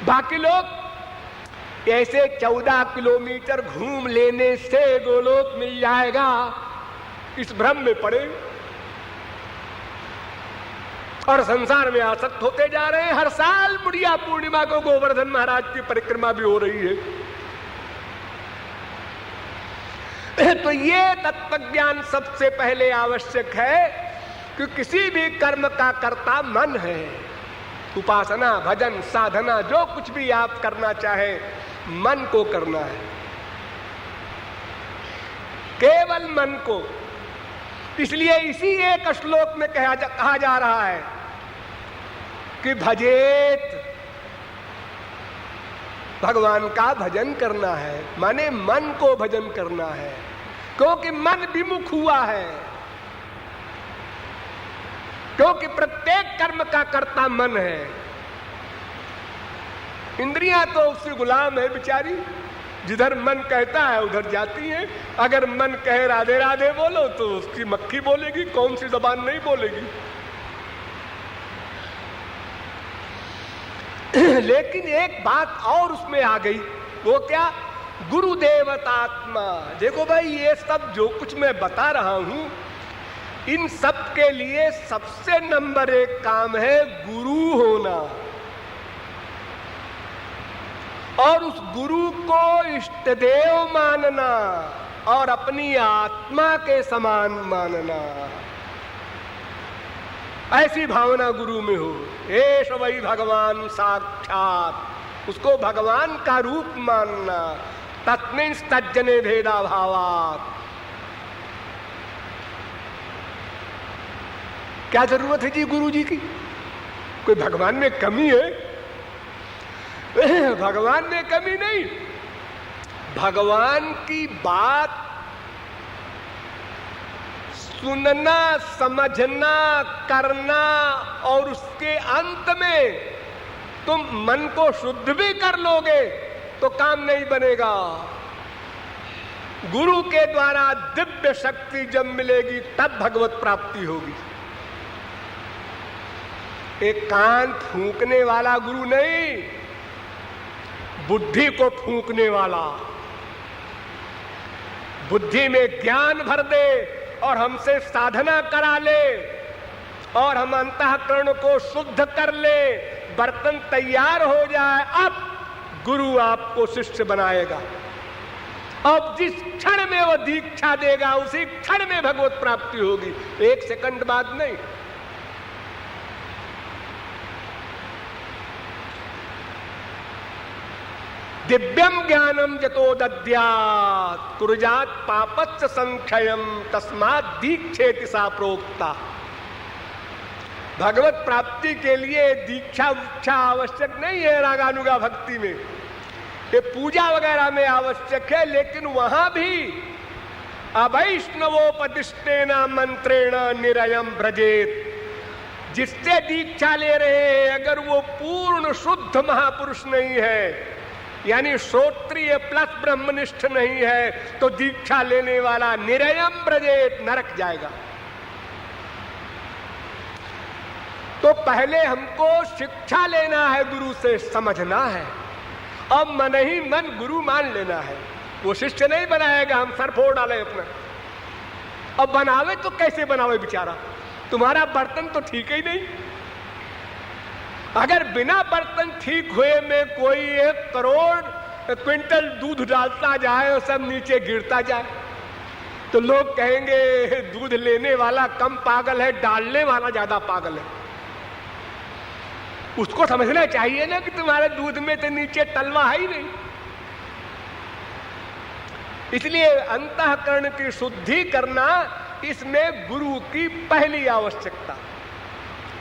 बाकी लोग ऐसे 14 किलोमीटर घूम लेने से गोलोक मिल जाएगा, इस भ्रम में पड़े और संसार में आसक्त होते जा रहे हैं। हर साल बुढ़िया पूर्णिमा को गोवर्धन महाराज की परिक्रमा भी हो रही है। तो ये तत्वज्ञान सबसे पहले आवश्यक है कि किसी भी कर्म का कर्ता मन है। उपासना, भजन, साधना, जो कुछ भी आप करना चाहे, मन को करना है, केवल मन को। इसलिए इसी एक श्लोक में कहा जा रहा है कि भजेत, भगवान का भजन करना है, माने मन को भजन करना है, क्योंकि मन विमुख हुआ है, क्योंकि प्रत्येक कर्म का कर्ता मन है। इंद्रियां तो उससे गुलाम है बेचारी, जिधर मन कहता है उधर जाती है। अगर मन कहे राधे राधे बोलो तो उसकी मक्खी बोलेगी, कौन सी जबान नहीं बोलेगी। लेकिन एक बात और उसमें आ गई, वो क्या? गुरुदेवतात्मा। देखो भाई, ये सब जो कुछ मैं बता रहा हूं, इन सब के लिए सबसे नंबर 1 काम है गुरु होना, और उस गुरु को इष्टदेव मानना और अपनी आत्मा के समान मानना। ऐसी भावना गुरु में हो। एष वही भगवान साक्षात, उसको भगवान का रूप मानना। तस्मिन् तज्जने भेदा भावात्। क्या जरूरत है जी गुरु जी की? कोई भगवान में कमी है? भगवान में कमी नहीं। भगवान की बात सुनना, समझना, करना, और उसके अंत में तुम मन को शुद्ध भी कर लोगे तो काम नहीं बनेगा। गुरु के द्वारा दिव्य शक्ति जब मिलेगी तब भगवत प्राप्ति होगी। एक कान फूंकने वाला गुरु नहीं, बुद्धि को फूंकने वाला, बुद्धि में ज्ञान भर दे और हमसे साधना करा ले और हम अंतःकरण को शुद्ध कर ले, बर्तन तैयार हो जाए, अब गुरु आपको शिष्य बनाएगा। अब जिस क्षण में वो दीक्षा देगा उसी क्षण में भगवत प्राप्ति होगी, 1 सेकंड बाद नहीं। दिव्यम ज्ञानम जतो दद्यात् कुर्यात् पापस्य संक्षयम तस्मात् दीक्षेति सा प्रोक्ता। भगवत प्राप्ति के लिए दीक्षा उच्छा आवश्यक नहीं है रागानुगा भक्ति में, ये पूजा वगैरह में आवश्यक है। लेकिन वहां भी अवैष्णवोपदिष्टेन मंत्रेण निरयम व्रजेत, जिससे दीक्षा ले रहे हैं अगर वो पूर्ण शुद्ध महापुरुष नहीं है, यानी श्रोत्रिय प्लस ब्रह्मनिष्ठ नहीं है, तो दीक्षा लेने वाला निरयम व्रजेत, नरक जाएगा। तो पहले हमको शिक्षा लेना है, गुरु से समझना है, अब मन ही मन गुरु मान लेना है। वो शिष्य नहीं बनाएगा, हम सर फोड़ डाले अपना। अब बनावे तो कैसे बनावे बेचारा, तुम्हारा बर्तन तो ठीक ही नहीं। अगर बिना बर्तन ठीक हुए में कोई 1 करोड़ क्विंटल दूध डालता जाए और सब नीचे गिरता जाए, तो लोग कहेंगे दूध लेने वाला कम पागल है, डालने वाला ज्यादा पागल है। उसको समझना चाहिए ना कि तुम्हारे दूध में तो नीचे तलवा है ही नहीं। इसलिए अंतःकरण की शुद्धि करना, इसमें गुरु की पहली आवश्यकता।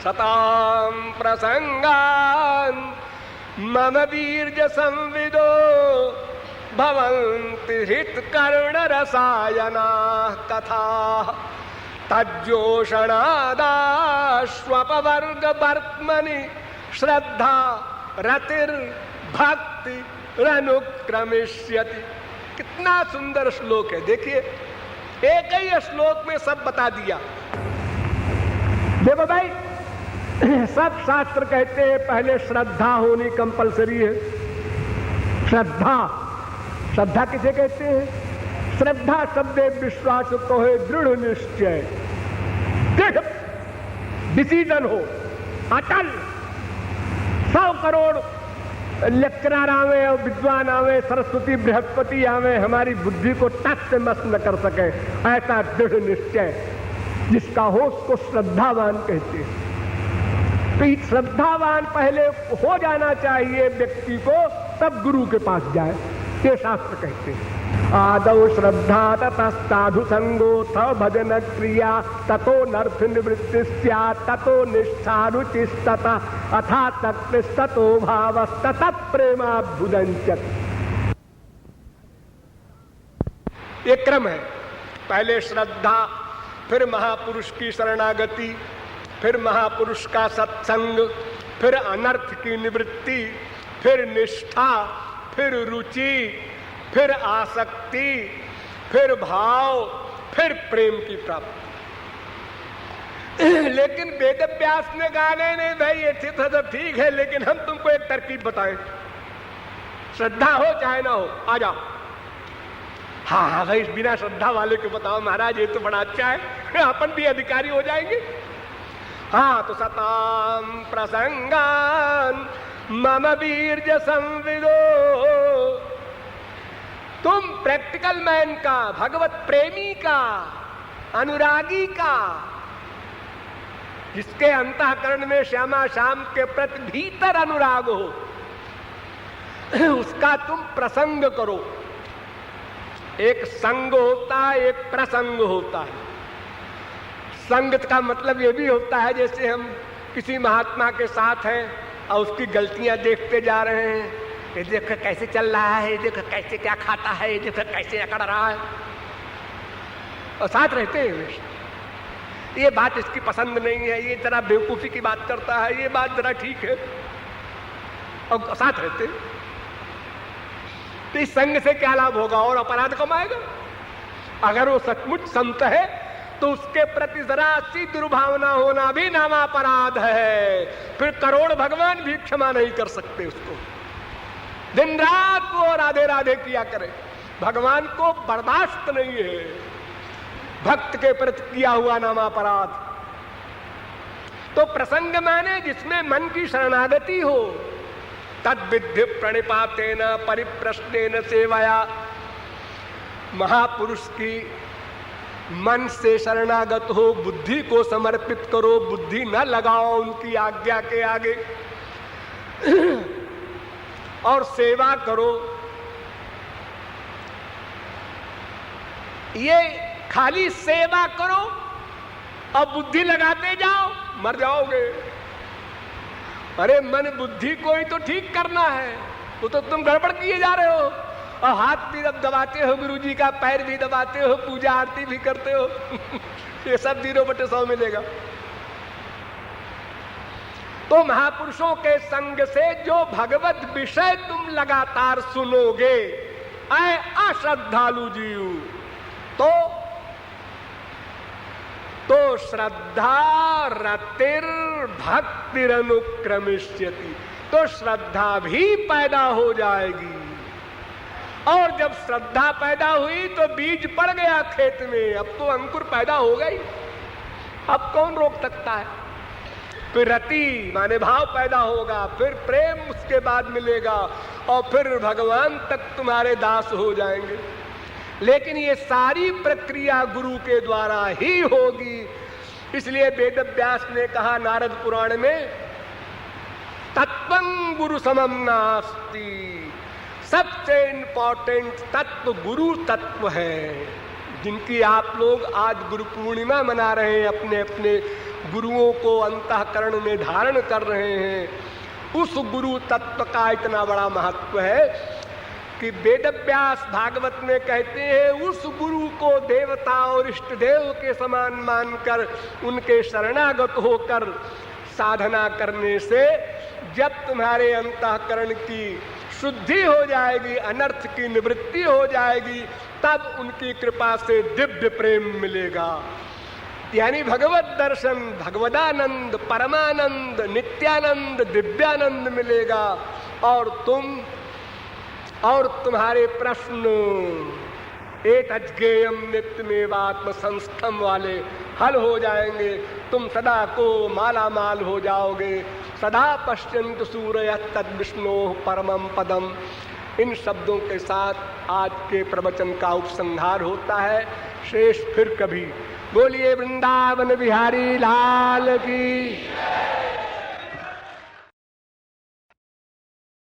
सतां प्रसंगान् मम वीर्य संविदो भवन्ति हितकर्ण रसायना कथा तज्जोषणादाश्वपवर्ग वर्त्मनि श्रद्धा रतिर्भक्ति अनुक्रमिष्यति। कितना सुंदर श्लोक है, देखिए एक ही श्लोक में सब बता दिया। देखो भाई, सब शास्त्र कहते हैं पहले श्रद्धा होनी कंपलसरी है। श्रद्धा, श्रद्धा किसे कहते हैं? श्रद्धा शब्द विश्वास को है, दृढ़ निश्चय, दृढ़ डिसीजन हो, अटल। 100 करोड़ लेक्चरर आवे और विद्वान आवे, सरस्वती बृहस्पति आवे, हमारी बुद्धि को टच से मस न कर सके, ऐसा दृढ़ निश्चय जिसका हो उसको श्रद्धावान कहते हैं। तो श्रद्धावान पहले हो जाना चाहिए व्यक्ति को, तब गुरु के पास जाए, ये शास्त्र कहते हैं। आदौ श्रद्धा ततस्ताधु संगो थ भजन क्रिया ततो नर्थ निवृत्ति स्यात् ततो निष्ठा रुचिस्ततः अथा ततो भावस्ततः प्रेमाभ्युदञ्चत्। ये क्रम है, पहले श्रद्धा, फिर महापुरुष की शरणागति, फिर महापुरुष का सत्संग, फिर अनर्थ की निवृत्ति, फिर निष्ठा, फिर रुचि, फिर आसक्ति, फिर भाव, फिर प्रेम की प्राप्ति। लेकिन वेद व्यास ने कहा नहीं भाई ये तो ठीक है, लेकिन हम तुमको एक तरकीब बताएं, श्रद्धा हो चाहे ना हो, आ जाओ। हाँ भाई, बिना श्रद्धा वाले को बताओ महाराज, ये तो बड़ा अच्छा है, अपन भी अधिकारी हो जाएंगे। हाँ तो सताम प्रसंगान मम वीर्य संविदो, तुम प्रैक्टिकल मैन का, भगवत प्रेमी का, अनुरागी का, जिसके अंतःकरण में श्यामा श्याम के प्रति भीतर अनुराग हो, उसका तुम प्रसंग करो। एक संग होता है, एक प्रसंग होता है। संगत का मतलब ये भी होता है जैसे हम किसी महात्मा के साथ हैं और उसकी गलतियां देखते जा रहे हैं, ये देखो कैसे चल रहा है, ये देखो कैसे क्या खाता है, ये देखो कैसे अकड़ रहा है, और साथ रहते हैं हमेशा। ये बात इसकी पसंद नहीं है, ये जरा बेवकूफी की बात करता है, ये बात जरा ठीक है, और साथ रहते हैं। तो इस संग से क्या लाभ होगा? और अपराध कमाएगा। अगर वो सचमुच संत है तो उसके प्रति जरा सी दुर्भावना होना भी नामा अपराध है, फिर करोड़ भगवान भी क्षमा नहीं कर सकते उसको। दिन रात वो राधे राधे किया करे, भगवान को बर्दाश्त नहीं है भक्त के प्रति किया हुआ नामा अपराध। तो प्रसंग माने जिसमें मन की शरणागति हो, तद विद्धि प्रणिपातेन परिप्रश्नेन सेवया। महापुरुष की मन से शरणागत हो, बुद्धि को समर्पित करो, बुद्धि न लगाओ उनकी आज्ञा के आगे, और सेवा करो। ये खाली सेवा करो और बुद्धि लगाते जाओ, मर जाओगे। अरे मन बुद्धि को ही तो ठीक करना है, वो तो तुम गड़बड़ किए जा रहे हो। और हाथ भी दबाते हो गुरुजी का, पैर भी दबाते हो, पूजा आरती भी करते हो ये सब 0/100 मिलेगा। तो महापुरुषों के संग से जो भगवत विषय तुम लगातार सुनोगे, ऐ अश्रद्धालु जीव, तो श्रद्धा रतिर भक्तिर अनुक्रमिष्यति, तो श्रद्धा भी पैदा हो जाएगी। और जब श्रद्धा पैदा हुई तो बीज पड़ गया खेत में, अब तो अंकुर पैदा हो गई, अब कौन रोक सकता है। फिर रति माने भाव पैदा होगा, फिर प्रेम उसके बाद मिलेगा, और फिर भगवान तक तुम्हारे दास हो जाएंगे। लेकिन ये सारी प्रक्रिया गुरु के द्वारा ही होगी। इसलिए वेद व्यास ने कहा नारद पुराण में, तत्वं गुरु समम नास्ति, सबसे इंपॉर्टेंट तत्व गुरु तत्व है। जिनकी आप लोग आज गुरु पूर्णिमा मना रहे हैं, अपने अपने गुरुओं को अंतःकरण में धारण कर रहे हैं, उस गुरु तत्व का इतना बड़ा महत्व है कि वेद व्यास भागवत में कहते हैं, उस गुरु को देवता और इष्ट देव के समान मानकर उनके शरणागत होकर साधना करने से जब तुम्हारे अंतःकरण की शुद्धि हो जाएगी, अनर्थ की निवृत्ति हो जाएगी, तब उनकी कृपा से दिव्य प्रेम मिलेगा। यानी भगवत दर्शन, भगवदानंद, परमानंद, नित्यानंद, दिव्यानंद मिलेगा और तुम और तुम्हारे प्रश्न एतज्ज्ञेयं नित्यमेवात्म संस्थम वाले हल हो जाएंगे। तुम सदा को मालामाल हो जाओगे। सदा पश्यन्त सूरयः तद्विष्णोः परमं पदम। इन शब्दों के साथ आज के प्रवचन का उपसंहार होता है। शेष फिर कभी। बोलिए वृंदावन बिहारी लाल की।